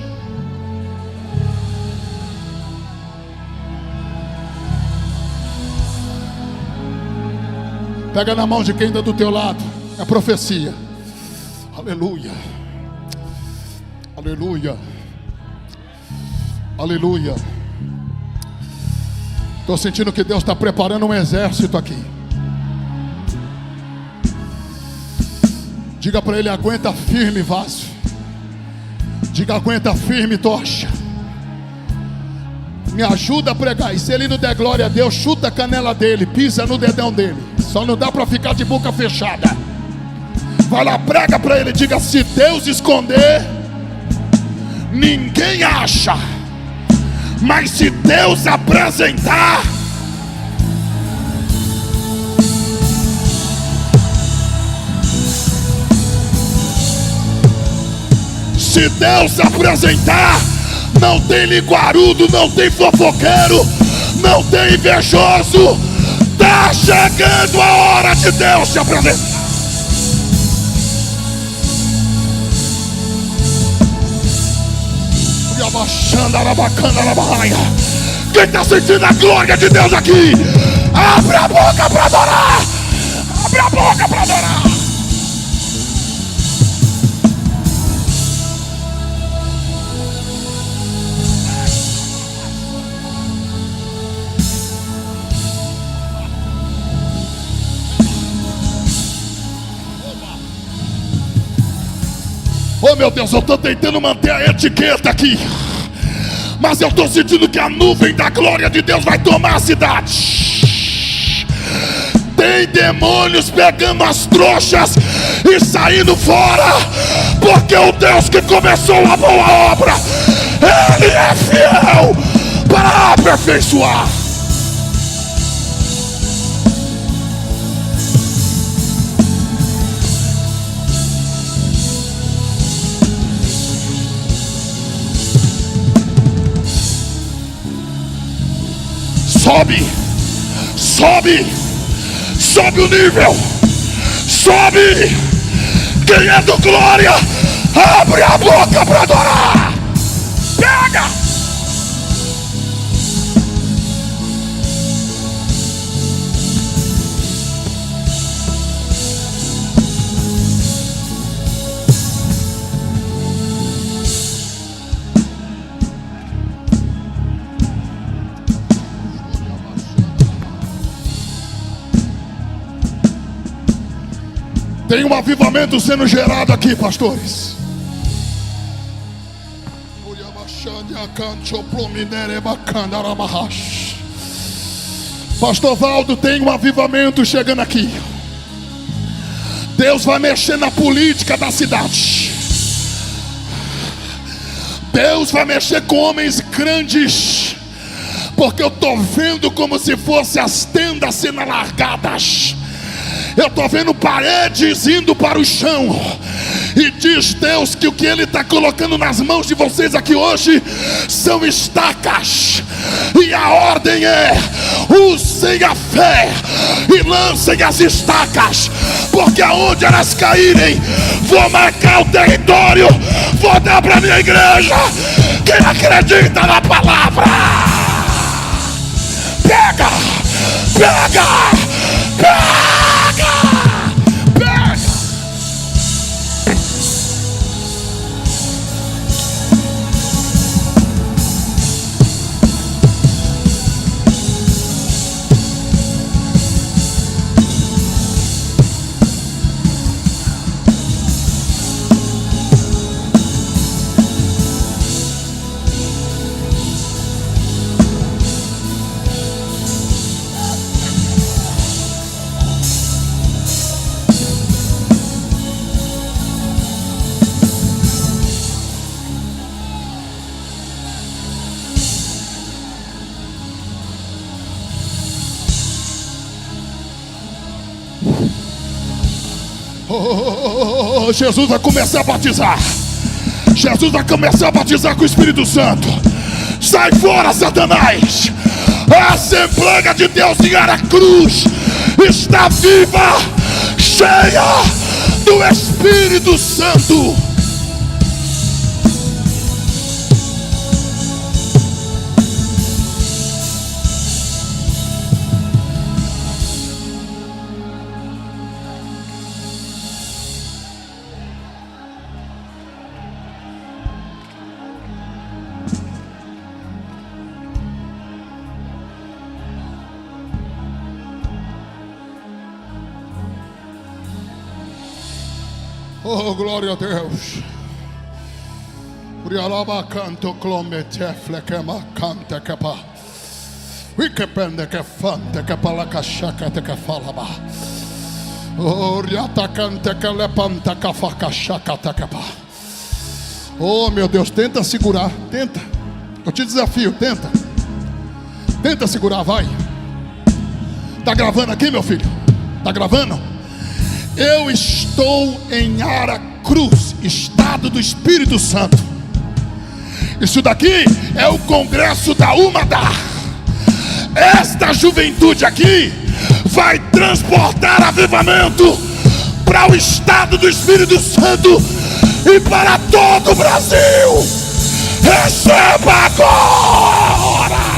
Pega na mão de quem está do teu lado. É profecia. Aleluia. Aleluia. Aleluia. Estou sentindo que Deus está preparando um exército aqui. Diga para ele: aguenta firme, vaso. Diga: aguenta firme, tocha. Me ajuda a pregar. E se ele não der glória a Deus, chuta a canela dele, pisa no dedão dele. Só não dá para ficar de boca fechada. Vai lá, prega para ele. Diga: se Deus esconder, ninguém acha. Mas se Deus apresentar, se Deus apresentar, não tem linguarudo, não tem fofoqueiro, não tem invejoso. Está chegando a hora de Deus se apresentar. Quem está sentindo a glória de Deus aqui? Abre a boca para adorar. Abre a boca para adorar. Oh meu Deus, eu estou tentando manter a etiqueta aqui, mas eu estou sentindo que a nuvem da glória de Deus vai tomar a cidade. Tem demônios pegando as trouxas e saindo fora, porque o Deus que começou a boa obra, Ele é fiel para aperfeiçoar. Sobe, sobe, sobe o nível, sobe. Quem é do glória, abre a boca para adorar. Pega. Tem um avivamento sendo gerado aqui, pastores. Pastor Valdo, tem um avivamento chegando aqui. Deus vai mexer na política da cidade. Deus vai mexer com homens grandes, porque eu estou vendo como se fossem as tendas sendo alargadas. Eu estou vendo paredes indo para o chão. E diz Deus que o que Ele está colocando nas mãos de vocês aqui hoje são estacas. E a ordem é: usem a fé e lancem as estacas, porque aonde elas caírem, vou marcar o território. Vou dar para a minha igreja. Quem acredita na palavra, pega, pega, pega. Jesus vai começar a batizar. Jesus vai começar a batizar com o Espírito Santo. Sai fora, Satanás. A Assembleia de Deus em Aracruz está viva, cheia do Espírito. Espírito Santo. Oh, glória a Deus. Urialaba canto clomete flequema canta capa. Wikepende que fante que palacachaca te que falaba. Oh, riata canta que lepanta que facachaca te capa. Oh, meu Deus, tenta segurar, tenta. Eu te desafio, tenta. Tenta segurar, vai. Tá gravando aqui, meu filho? Tá gravando? Eu estou em Aracruz, estado do Espírito Santo. Isso daqui é o congresso da Umadá. Esta juventude aqui vai transportar avivamento para o estado do Espírito Santo e para todo o Brasil. Receba agora!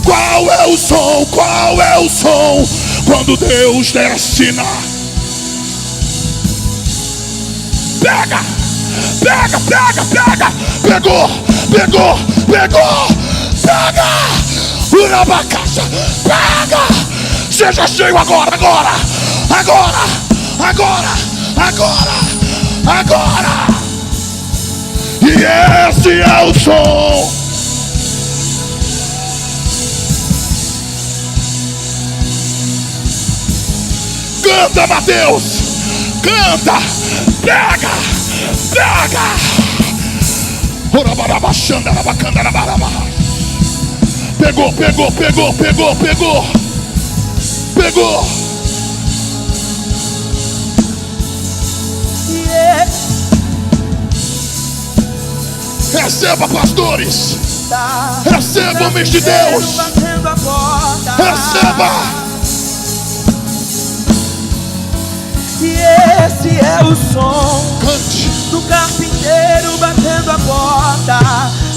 Qual é o som? Qual é o som? Quando Deus desce na... Pega! Pega, pega, pega! Pegou! Pegou! Pegou! Pega! Urabacaixa! Pega! Seja cheio agora! Agora! Agora! Agora! Agora! Agora! E esse é o som! Canta, Mateus! Canta! Pega! Pega! Pegou, pegou, pegou, pegou, pegou! Pegou! Yeah. Receba, pastores! Receba, homens de Deus! Receba! E esse é o som. Cante. Do carpinteiro batendo a porta.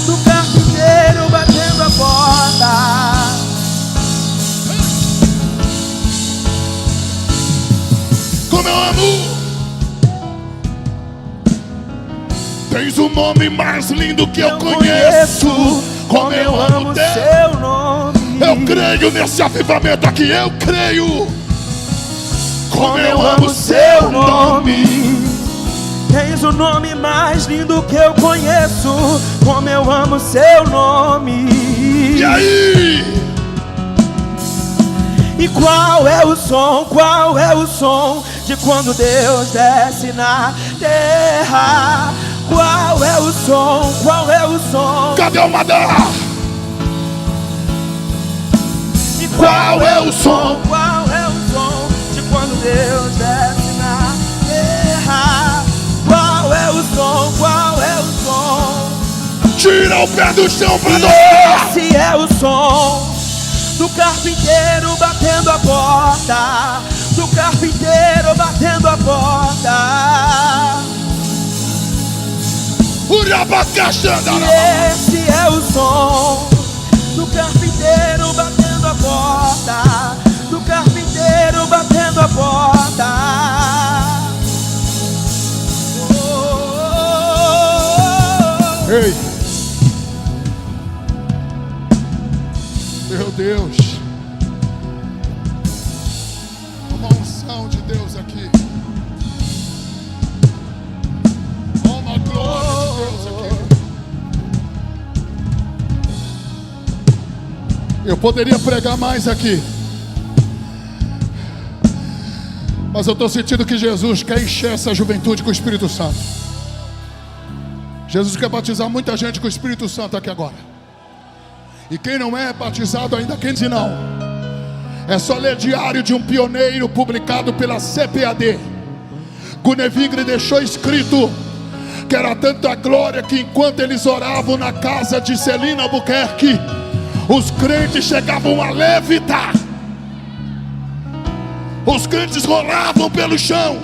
Do carpinteiro batendo a porta. Como eu amo. Tens um nome mais lindo que eu conheço. Como eu amo seu nome. Eu creio nesse avivamento aqui. Eu creio. Como eu amo seu nome. Tens o nome mais lindo que eu conheço. Como eu amo seu nome. E aí? E qual é o som? Qual é o som de quando Deus desce na terra? Qual é o som? Qual é o som? Cadê o Madá? E qual é o som? Qual é o som de quando Deus desce na terra? Qual é o som? Qual é o som? Tira o pé do chão pra adorar. Esse é o som do carpinteiro batendo a porta. Do carpinteiro batendo a porta. Esse é o som do carpinteiro batendo a porta. Do carpinteiro batendo a porta. Ei, meu Deus, uma unção de Deus aqui, uma glória de Deus aqui. Eu poderia pregar mais aqui, mas eu estou sentindo que Jesus quer encher essa juventude com o Espírito Santo. Jesus quer batizar muita gente com o Espírito Santo aqui agora. E quem não é batizado ainda, quem diz não, é só ler Diário de um Pioneiro, publicado pela CPAD. Gunevingre deixou escrito que era tanta glória que enquanto eles oravam na casa de Celina Albuquerque, os crentes chegavam a levitar. Os crentes rolavam pelo chão.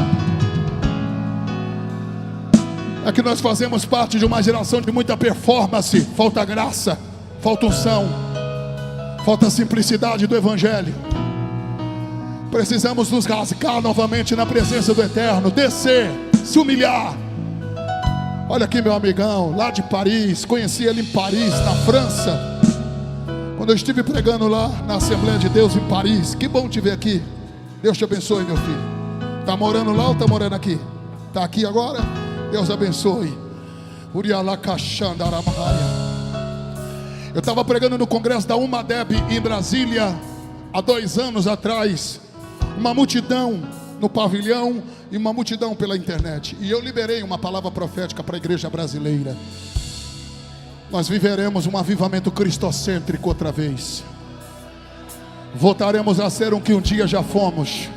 É que nós fazemos parte de uma geração de muita performance. Falta graça, falta unção, falta simplicidade do Evangelho. Precisamos nos rasgar novamente na presença do Eterno, descer, se humilhar. Olha aqui meu amigão, lá de Paris, conheci ele em Paris, na França, quando eu estive pregando lá na Assembleia de Deus em Paris. Que bom te ver aqui. Deus te abençoe, meu filho. Está morando lá ou está morando aqui? Está aqui agora? Deus abençoe. Eu estava pregando no congresso da Umadeb em Brasília há 2 anos atrás. Uma multidão no pavilhão e uma multidão pela internet. E eu liberei uma palavra profética para a igreja brasileira. Nós viveremos um avivamento cristocêntrico outra vez. Voltaremos a ser o que um dia já fomos.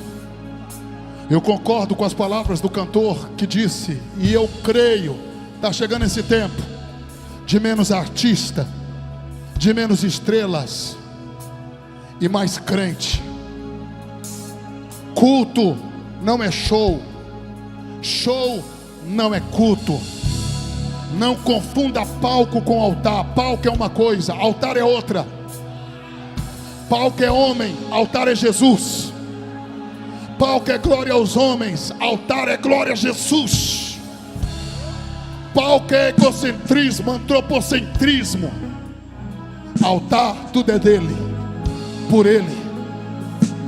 Eu concordo com as palavras do cantor que disse, e eu creio, está chegando esse tempo de menos artista, de menos estrelas e mais crente. Culto não é show, show não é culto. Não confunda palco com altar. Palco é uma coisa, altar é outra. Palco é homem, altar é Jesus. Palco é glória aos homens, altar é glória a Jesus. Palco é egocentrismo, antropocentrismo. Altar, tudo é dele, por ele,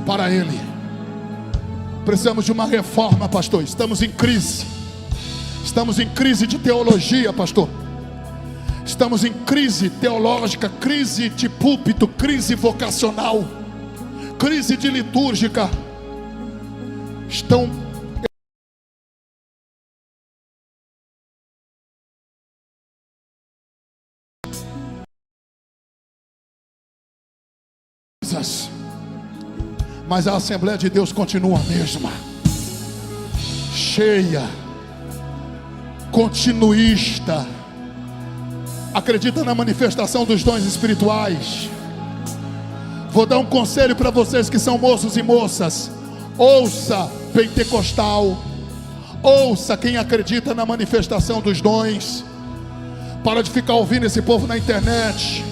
para ele. Precisamos de uma reforma, pastor. Estamos em crise. Estamos em crise de teologia, pastor. Estamos em crise teológica, crise de púlpito, crise vocacional, crise de litúrgica. Estão mas a Assembleia de Deus continua a mesma, cheia, continuista, acredita na manifestação dos dons espirituais. Vou dar um conselho para vocês que são moços e moças: ouça pentecostal, ouça quem acredita na manifestação dos dons. Para de ficar ouvindo esse povo na internet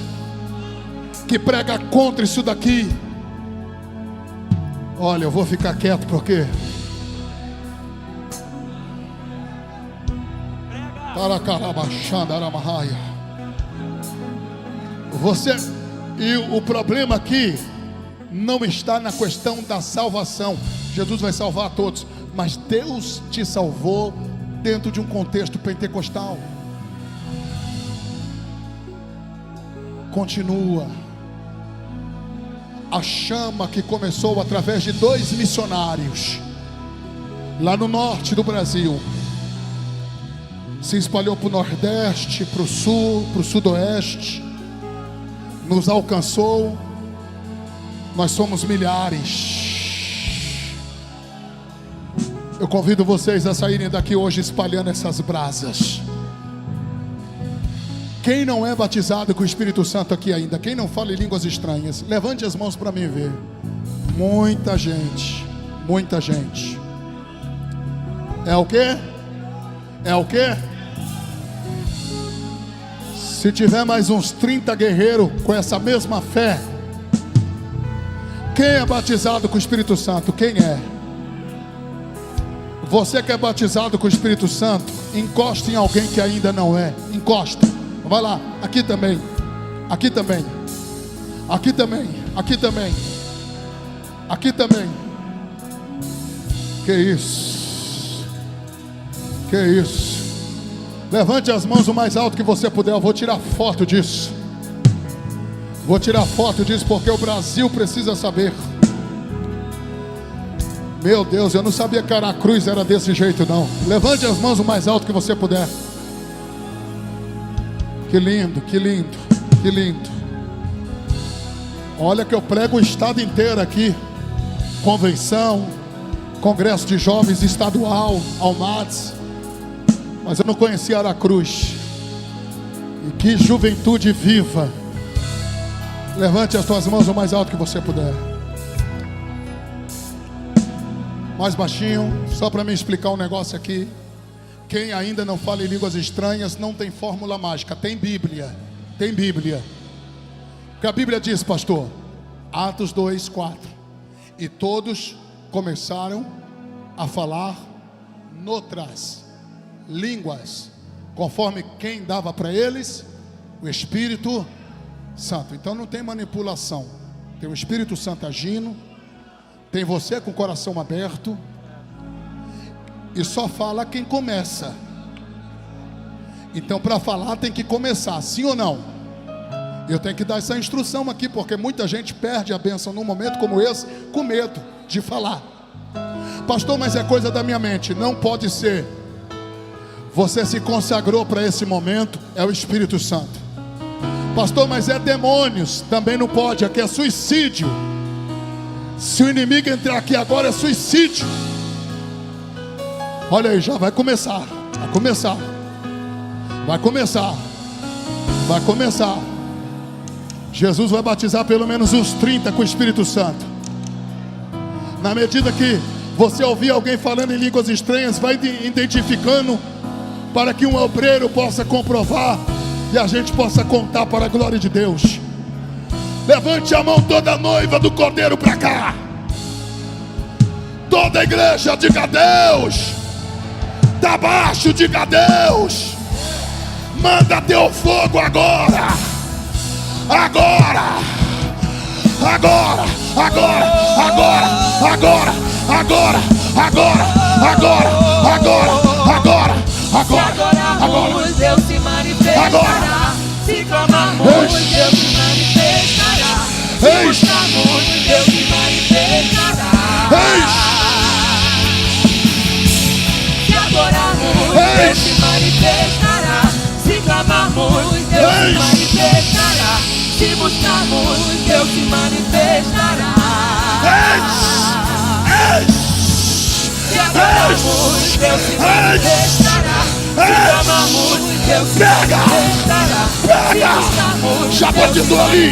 que prega contra isso daqui. Olha, eu vou ficar quieto porque você, e o problema aqui não está na questão da salvação. Jesus vai salvar a todos, mas Deus te salvou dentro de um contexto pentecostal. Continua. A chama que começou através de 2 missionários lá no norte do Brasil se espalhou para o nordeste, para o sul, para o sudoeste, nos alcançou. Nós somos milhares. Eu convido vocês a saírem daqui hoje espalhando essas brasas. Quem não é batizado com o Espírito Santo aqui ainda? Quem não fala em línguas estranhas? Levante as mãos para mim ver. Muita gente. Muita gente. É o quê? É o quê? Se tiver mais uns 30 guerreiros com essa mesma fé. Quem é batizado com o Espírito Santo? Quem é? Você que é batizado com o Espírito Santo, encosta em alguém que ainda não é. Encosta. Vai lá, aqui também. Aqui também. Aqui também. Aqui também. Aqui também. Que isso? Que isso? Levante as mãos o mais alto que você puder. Eu vou tirar foto disso. Vou tirar foto disso porque o Brasil precisa saber. Meu Deus, eu não sabia que Aracruz era desse jeito não. Levante as mãos o mais alto que você puder. Que lindo, que lindo, que lindo. Olha que eu prego o estado inteiro aqui. Convenção, congresso de jovens estadual, Almates. Mas eu não conhecia Aracruz. E que juventude viva. Levante as tuas mãos o mais alto que você puder. Mais baixinho, só para me explicar um negócio aqui. Quem ainda não fala em línguas estranhas não tem fórmula mágica, tem Bíblia. Tem Bíblia. O que a Bíblia diz, pastor? Atos 2:4. E todos começaram a falar noutras línguas, conforme quem dava para eles? O Espírito Santo. Então não tem manipulação. Tem o Espírito Santo agindo. Tem você com o coração aberto. E só fala quem começa. Então para falar tem que começar, sim ou não? Eu tenho que dar essa instrução aqui, porque muita gente perde a bênção num momento como esse, com medo de falar. Pastor, mas é coisa da minha mente. Não pode ser. Você se consagrou para esse momento, é o Espírito Santo. Pastor, mas é demônios. Também não pode, aqui é suicídio. Se o inimigo entrar aqui agora é suicídio. Olha aí, já vai começar. Vai começar. Vai começar. Vai começar. Jesus vai batizar pelo menos uns 30 com o Espírito Santo. Na medida que você ouvir alguém falando em línguas estranhas, vai identificando, para que um obreiro possa comprovar e a gente possa contar para a glória de Deus. Levante a mão toda noiva do Cordeiro para cá. Toda a igreja diga Deus. Tá baixo, diga Deus. Manda teu fogo agora. Agora. Agora. Agora. Agora. Agora. Agora. Agora. Agora. Agora. Agora. Agora. Deus se manifestará. Se clamarmos, Deus se manifestará. Se buscarmos, Deus se manifestará. Se adorarmos, Deus se manifestará. Se clamarmos, Deus se manifestará. Se buscarmos, Deus se manifestará. Se adorarmos, Deus se manifestará. Se clamamos, Deus se manifestará. Pega! Já batizou ali!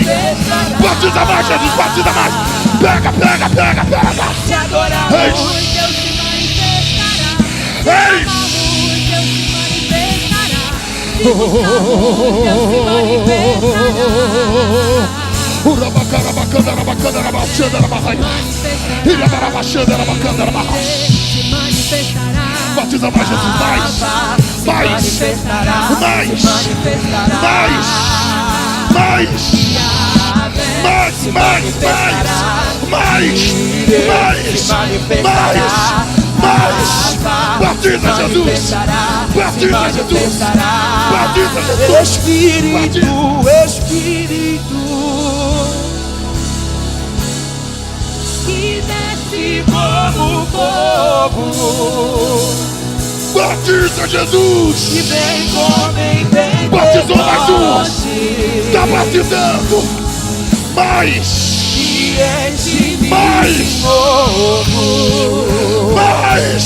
Batiza mais, Jesus, batiza mais! Pega, pega, pega, pega! Se adorarmos, Deus se manifestará. Se clamamos, Deus se manifestará. Se buscamos, Deus se manifestará. Batiza mais, Jesus, mais! Mais! Mais! Mais! Mais! Mais! Batiza, Jesus! Batiza, Jesus! Batiza, Jesus! Espírito, Espírito, que desce como fogo. Batiza, Jesus! Que vem como em vem. Batizou mais um! Está batizando! Mais! Que enche-me mais! de novo. Mais!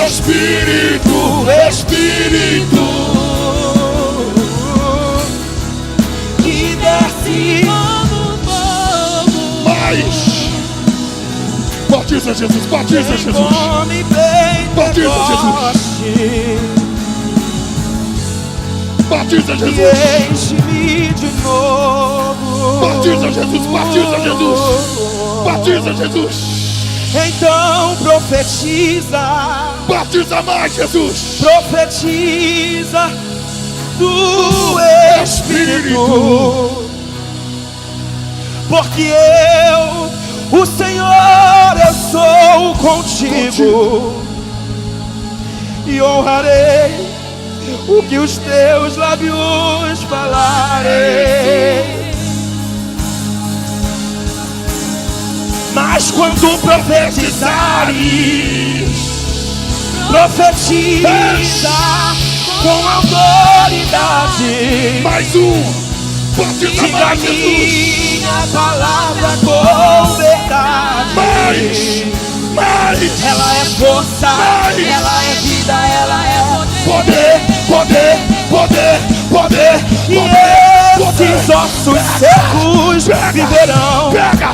Espírito! Espírito! Que desce como fogo. Mais! Batiza, Jesus! Batiza, Jesus! Come bem, Batiza, Jesus! Batiza, Jesus! Que enche-me de novo. Batiza, Jesus! Batiza, Jesus! Batiza, Jesus! Então profetiza. Batiza mais, Jesus! Profetiza do Espírito. Porque eu, o Senhor, eu sou contigo. E honrarei o que os teus lábios falarem. Mas quando profetizares, profetiza com autoridade. Mais um! Batiza Diga mais, Jesus! minha palavra com verdade. Mais! Ela é força, mais! ela é vida, ela é Poder, poder, poder, poder, e poder, esses ossos secos Pega, viverão. pega,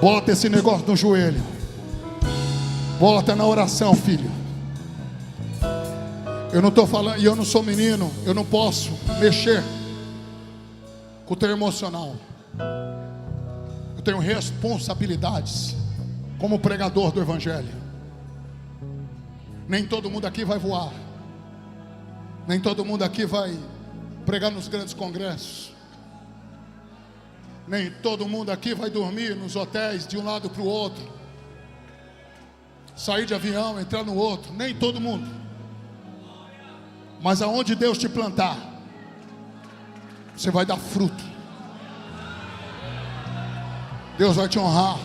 Bota esse negócio no joelho. Bota na oração, filho. Eu não estou falando, e eu não sou menino, eu não posso mexer com o teu emocional. Eu tenho responsabilidades como pregador do Evangelho. Nem todo mundo aqui vai voar. Nem todo mundo aqui vai pregar nos grandes congressos. Nem todo mundo aqui vai dormir nos hotéis de um lado para o outro. Sair de avião, entrar no outro. Nem todo mundo. Mas aonde Deus te plantar, você vai dar fruto. Deus vai te honrar.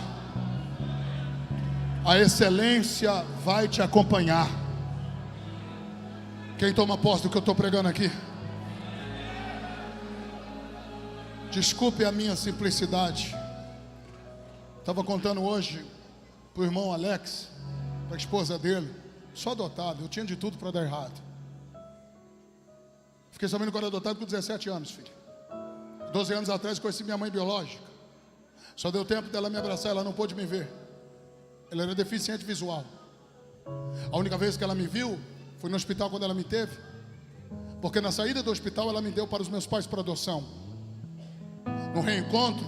A excelência vai te acompanhar. Quem toma posse do que eu estou pregando aqui? Desculpe a minha simplicidade. Estava contando hoje para o irmão Alex, para a esposa dele. Sou adotado, eu tinha de tudo para dar errado. Fiquei sabendo que eu era adotado com 17 anos, filho. 12 anos atrás conheci minha mãe biológica. Só deu tempo dela me abraçar, ela não pôde me ver. Ela era deficiente visual. A única vez que ela me viu foi no hospital quando ela me teve. Porque na saída do hospital ela me deu para os meus pais por adoção. No reencontro,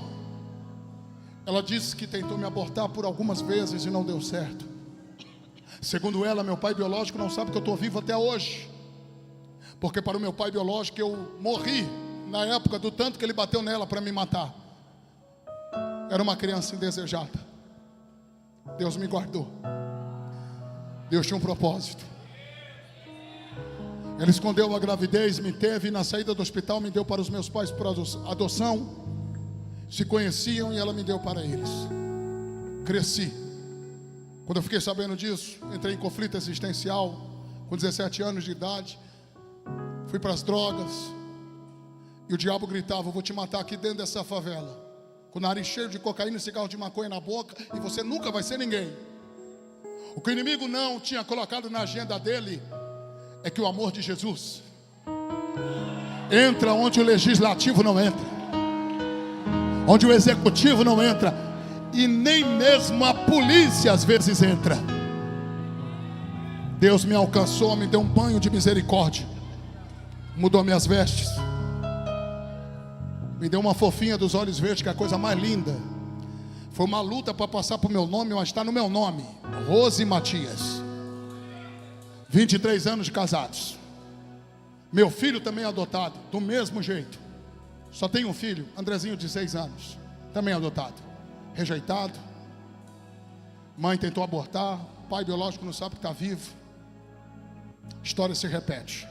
ela disse que tentou me abortar por algumas vezes e não deu certo. Segundo ela, meu pai biológico não sabe que eu estou vivo até hoje. Porque para o meu pai biológico eu morri na época do tanto que ele bateu nela para me matar. Era uma criança indesejada. Deus me guardou. Deus tinha um propósito. Ele escondeu a gravidez, me teve, e na saída do hospital me deu para os meus pais por adoção. Se conheciam e ela me deu para eles. Cresci. Quando eu fiquei sabendo disso, entrei em conflito existencial. Com 17 anos de idade, fui para as drogas. E o diabo gritava: eu vou te matar aqui dentro dessa favela, com o nariz cheio de cocaína e cigarro de maconha na boca, e você nunca vai ser ninguém. O que o inimigo não tinha colocado na agenda dele é que o amor de Jesus entra onde o legislativo não entra, onde o executivo não entra, e nem mesmo a polícia às vezes entra. Deus me alcançou, me deu um banho de misericórdia, mudou minhas vestes, me deu uma fofinha dos olhos verdes, que é a coisa mais linda. Foi uma luta para passar para o meu nome, mas está no meu nome, Rose Matias. 23 anos de casados. Meu filho também é adotado, do mesmo jeito. Só tenho um filho, Andrezinho, de 6 anos, também adotado, rejeitado. Mãe tentou abortar, pai biológico não sabe que está vivo. História se repete.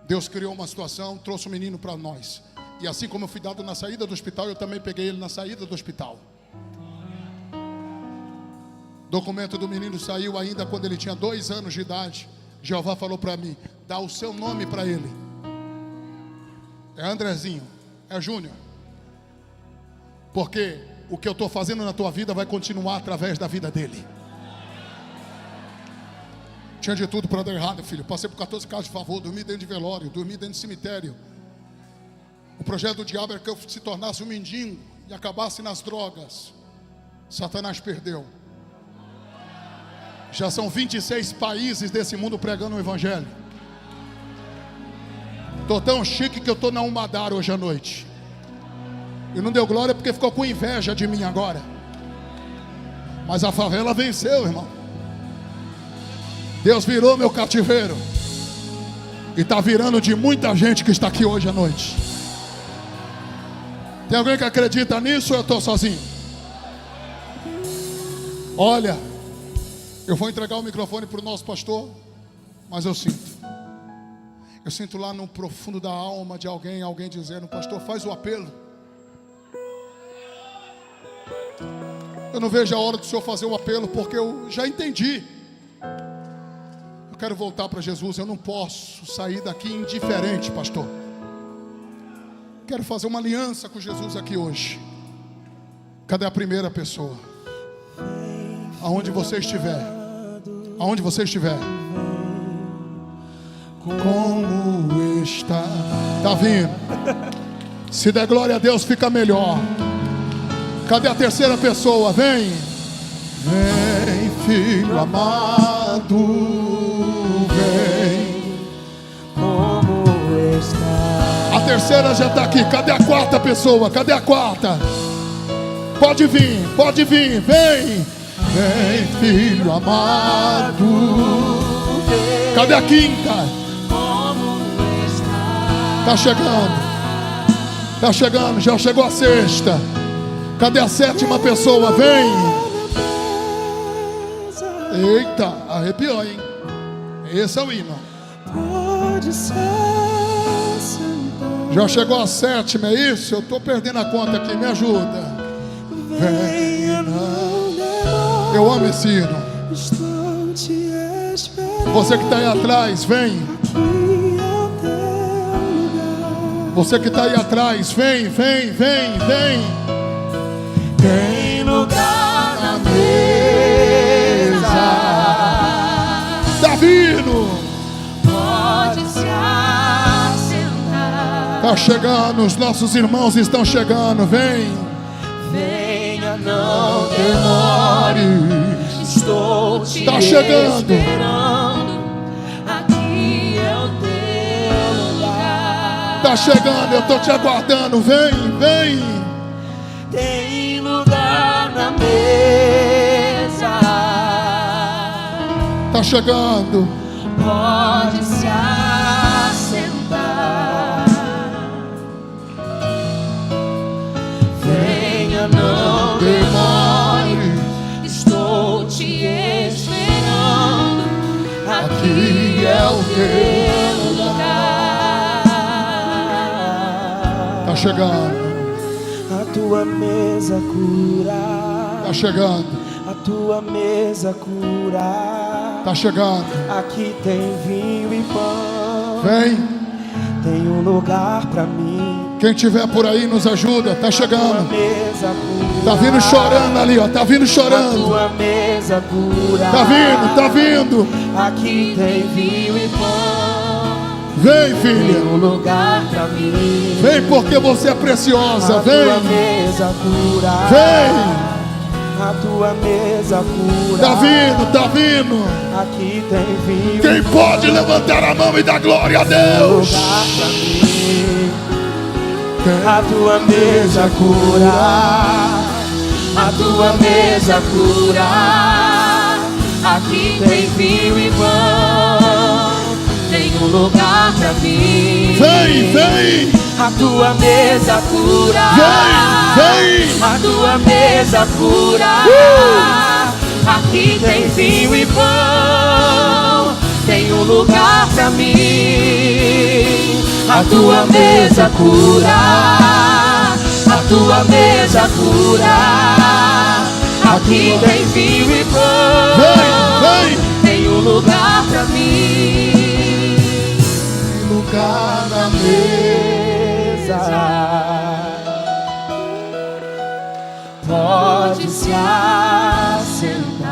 Deus criou uma situação, trouxe um menino para nós. E assim como eu fui dado na saída do hospital, eu também peguei ele na saída do hospital. Documento do menino saiu ainda quando ele tinha 2 anos de idade. Jeová falou para mim: dá o seu nome para ele. É Andrezinho, é Júnior. Porque o que eu estou fazendo na tua vida vai continuar através da vida dele. Tinha de tudo para dar errado, filho. Passei por 14 casos de favor, dormi dentro de velório, dormi dentro de cemitério. O projeto do diabo era que eu se tornasse um mendigo e acabasse nas drogas. Satanás perdeu. Já são 26 países desse mundo pregando o Evangelho. Estou tão chique que eu estou na Umadara hoje à noite. E não deu glória porque ficou com inveja de mim agora. Mas a favela venceu, irmão. Deus virou meu cativeiro. E está virando de muita gente que está aqui hoje à noite. Tem alguém que acredita nisso ou eu estou sozinho? Olha, eu vou entregar o microfone para o nosso pastor, mas eu sinto lá no profundo da alma de alguém dizendo: pastor, faz o apelo. Eu não vejo a hora do senhor fazer o apelo, porque eu já entendi. Eu quero voltar para Jesus, eu não posso sair daqui indiferente, pastor. Quero fazer uma aliança com Jesus aqui hoje. Cadê a primeira pessoa? Aonde você estiver, aonde você estiver, como está? Tá vindo. Se der glória a Deus, fica melhor. Cadê a terceira pessoa? Vem. Vem, filho amado, vem. Como está? A terceira já está aqui. Cadê a quarta pessoa? Cadê a quarta? Pode vir, vem. Vem, filho amado. Cadê a quinta? Tá chegando, já chegou a sexta. Cadê a sétima pessoa? Vem. Eita, arrepiou, hein? Esse é o hino. Já chegou a sétima, é isso? Eu tô perdendo a conta aqui, me ajuda. Vem, eu amo esse hino. Você que está aí atrás, vem. Você que está aí atrás, vem. Tem lugar na mesa. Tá vindo. Pode se assentar. Tá chegando, os nossos irmãos estão chegando, vem. Venha, não demore. Estou te Tá chegando. esperando. Aqui é o teu lugar. Tá chegando, eu tô te aguardando, vem. Tem lugar na mesa. Tá chegando. Pode se assentar. Venha, não demore. Estou te esperando. Aqui é o teu lugar. Tá chegando. A tua mesa cura. Tá chegando. A tua mesa cura. Tá chegando. Aqui tem vinho e pão. Vem. Tem um lugar pra mim. Quem tiver por aí nos ajuda. Tá A chegando. tua mesa cura. Tá vindo chorando ali, ó. Tá vindo A chorando. tua mesa cura. Tá vindo. Aqui tem vinho e pão. Vem, Tem filha. um lugar pra mim. Vem porque você é preciosa. A tua Vem. mesa cura. Vem. A tua mesa cura. Tá vindo. Aqui tem vinho. Quem pode levantar a mão e dar glória a Deus? Lugar pra mim. A tua mesa cura. A tua mesa cura. Aqui tem vinho e pão. Tem um lugar pra mim. Vem. A tua mesa cura. Vem. A tua mesa cura. Aqui tem vinho e pão. Tem um lugar pra mim. A tua mesa cura. A tua mesa cura. Aqui tem vinho e pão. Vem. Tem um lugar pra mim. Lugar na mesa. Pode se assentar.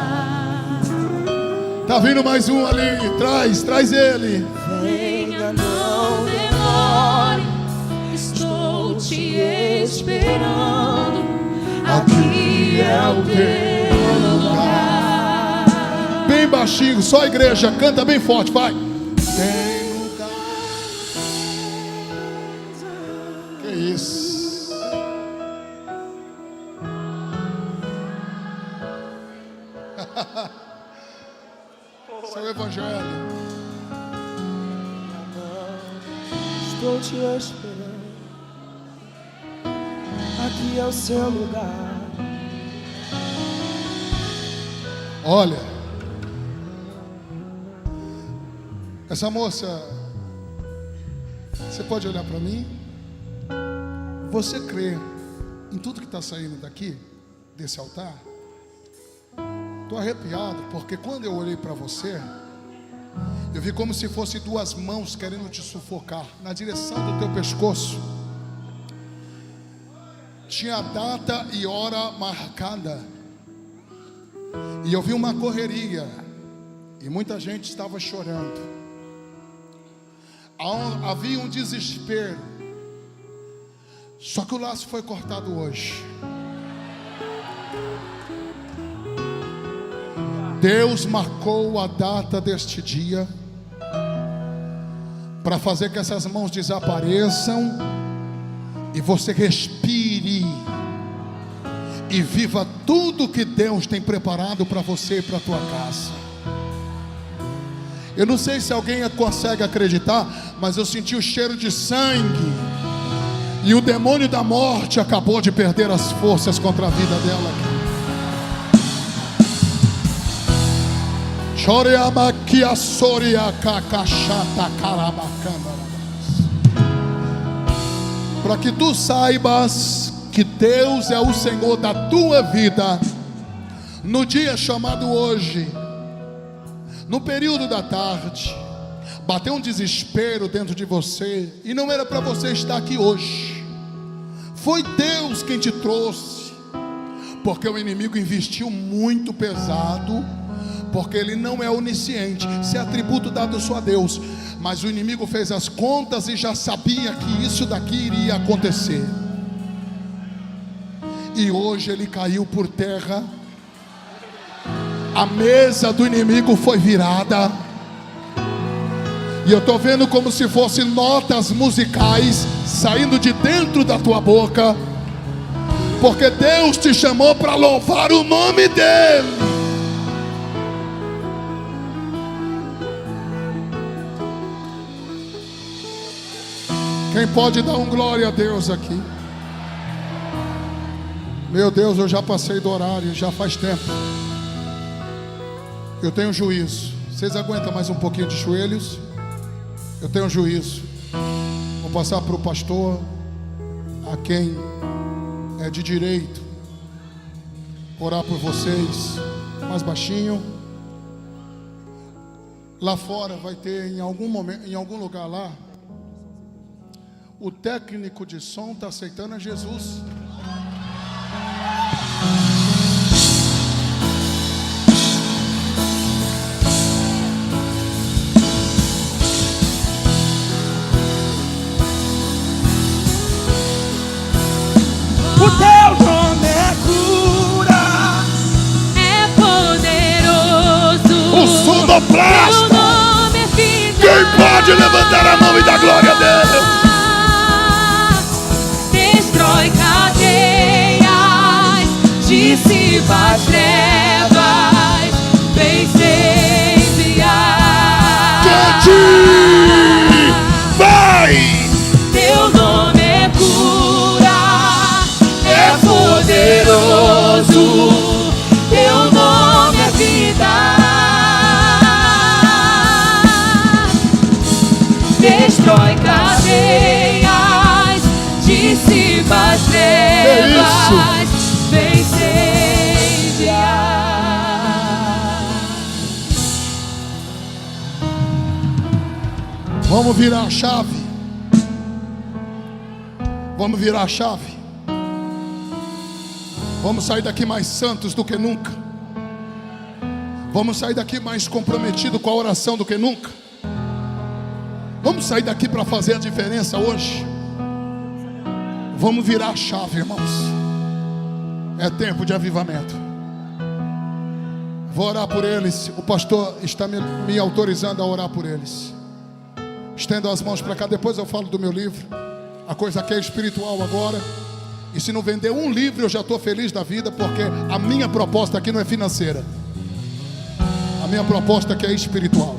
Tá vindo mais um ali. Traz ele. Venha, Não demore. Estou te esperando. Aqui é o teu lugar. Bem baixinho, só a igreja. Canta bem forte, vai. Tem lugar. Que isso. Seu evangelho. estou te esperando. Aqui é o seu lugar. Olha, essa moça, você pode olhar para mim? Você crê em tudo que está saindo daqui, desse altar? Estou arrepiado, porque quando eu olhei para você, eu vi como se fosse duas mãos querendo te sufocar na direção do teu pescoço. Tinha data e hora marcada. E eu vi uma correria. E muita gente estava chorando. Havia um desespero. Só que o laço foi cortado hoje. Deus marcou a data deste dia para fazer que essas mãos desapareçam e você respire e viva tudo que Deus tem preparado para você e para a tua casa. Eu não sei se alguém consegue acreditar, mas eu senti o cheiro de sangue, e o demônio da morte acabou de perder as forças contra a vida dela. Para que tu saibas que Deus é o Senhor da tua vida, no dia chamado hoje, no período da tarde, bateu um desespero dentro de você, e não era para você estar aqui hoje. Foi Deus quem te trouxe, porque o inimigo investiu muito pesado, porque ele não é onisciente, isso é atributo dado só a Deus, mas o inimigo fez as contas e já sabia que isso daqui iria acontecer, e hoje ele caiu por terra. A mesa do inimigo foi virada, e eu estou vendo como se fossem notas musicais saindo de dentro da tua boca, porque Deus te chamou para louvar o nome dEle. Quem pode dar um glória a Deus aqui? Meu Deus, eu já passei do horário, já faz tempo. Eu tenho juízo. Vocês aguentam mais um pouquinho de joelhos? Eu tenho juízo. Vou passar para o pastor, a quem é de direito, orar por vocês. Mais baixinho. Lá fora vai ter, em algum momento, em algum lugar lá, o técnico de som está aceitando a Jesus. O teu nome é cura, é poderoso. O sonoplasta. Teu nome é vida. Quem pode levantar a mão e dar glória a Deus? Destrói cadeias, dissipa as trevas, vem incendiar. Vai! Teu nome é cura, é poderoso. Teu nome é vida. Destrói cadeias, dissipa as trevas, vem incendiar. Vamos virar a chave. Vamos virar a chave. Vamos sair daqui mais santos do que nunca. Vamos sair daqui mais comprometidos com a oração do que nunca. Vamos sair daqui para fazer a diferença hoje. Vamos virar a chave, irmãos. É tempo de avivamento. Vou orar por eles. O pastor está me autorizando a orar por eles. Estendo as mãos para cá. Depois eu falo do meu livro. A coisa aqui é espiritual agora. E se não vender um livro eu já estou feliz da vida, porque a minha proposta aqui não é financeira. A minha proposta aqui é espiritual.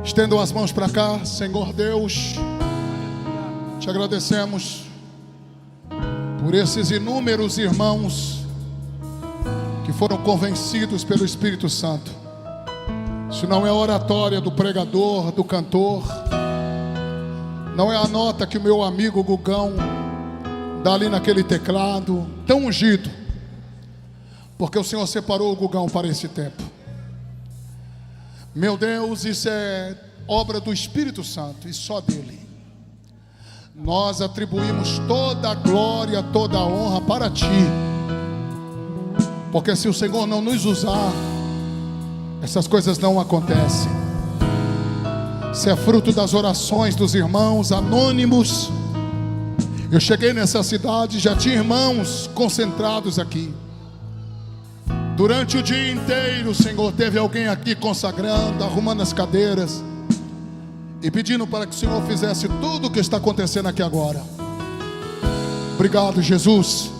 Estendam as mãos para cá. Senhor Deus, te agradecemos por esses inúmeros irmãos que foram convencidos pelo Espírito Santo. Isso não é a oratória do pregador, do cantor. Não é a nota que o meu amigo Gugão dá ali naquele teclado, tão ungido, porque o Senhor separou o Gugão para esse tempo. Meu Deus, isso é obra do Espírito Santo e só dele. Nós atribuímos toda a glória, toda a honra para ti, porque se o Senhor não nos usar, essas coisas não acontecem. Isso é fruto das orações dos irmãos anônimos. Eu cheguei nessa cidade, já tinha irmãos concentrados aqui. Durante o dia inteiro, Senhor, teve alguém aqui consagrando, arrumando as cadeiras e pedindo para que o Senhor fizesse tudo o que está acontecendo aqui agora. Obrigado, Jesus,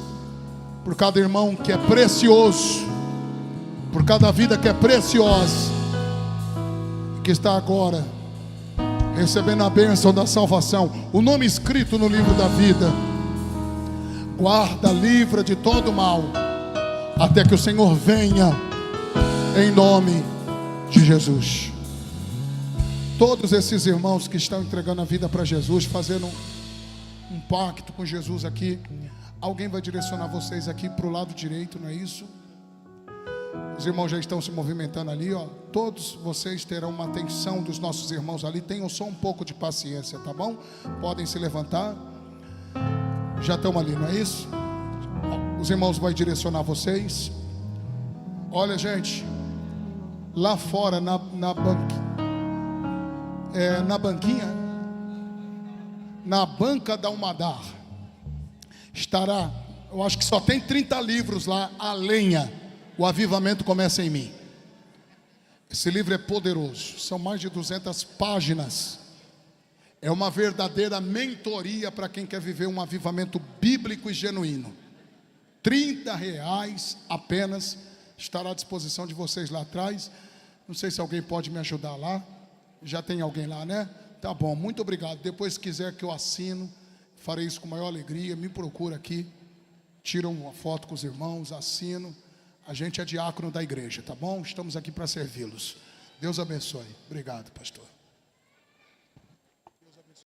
por cada irmão que é precioso, por cada vida que é preciosa, que está agora recebendo a bênção da salvação, o nome escrito no livro da vida. Guarda, livra de todo mal, até que o Senhor venha, em nome de Jesus. Todos esses irmãos que estão entregando a vida para Jesus, fazendo um pacto com Jesus aqui, alguém vai direcionar vocês aqui para o lado direito, não é isso? Os irmãos já estão se movimentando ali, ó. Todos vocês terão uma atenção dos nossos irmãos ali. Tenham só um pouco de paciência, tá bom? Podem se levantar. Já estão ali, não é isso? Os irmãos vão direcionar vocês. Olha, gente, lá fora na banquinha, na banca da Umadar, estará, eu acho que só tem 30 livros lá, a lenha, o avivamento começa em mim. Esse livro é poderoso, são mais de 200 páginas. É uma verdadeira mentoria para quem quer viver um avivamento bíblico e genuíno. R$30 apenas, estará à disposição de vocês lá atrás. Não sei se alguém pode me ajudar lá. Já tem alguém lá, né? Tá bom, muito obrigado. Depois, se quiser que eu assino, farei isso com maior alegria. Me procura aqui, tira uma foto com os irmãos, assino. A gente é diácono da igreja, tá bom? Estamos aqui para servi-los. Deus abençoe. Obrigado, pastor.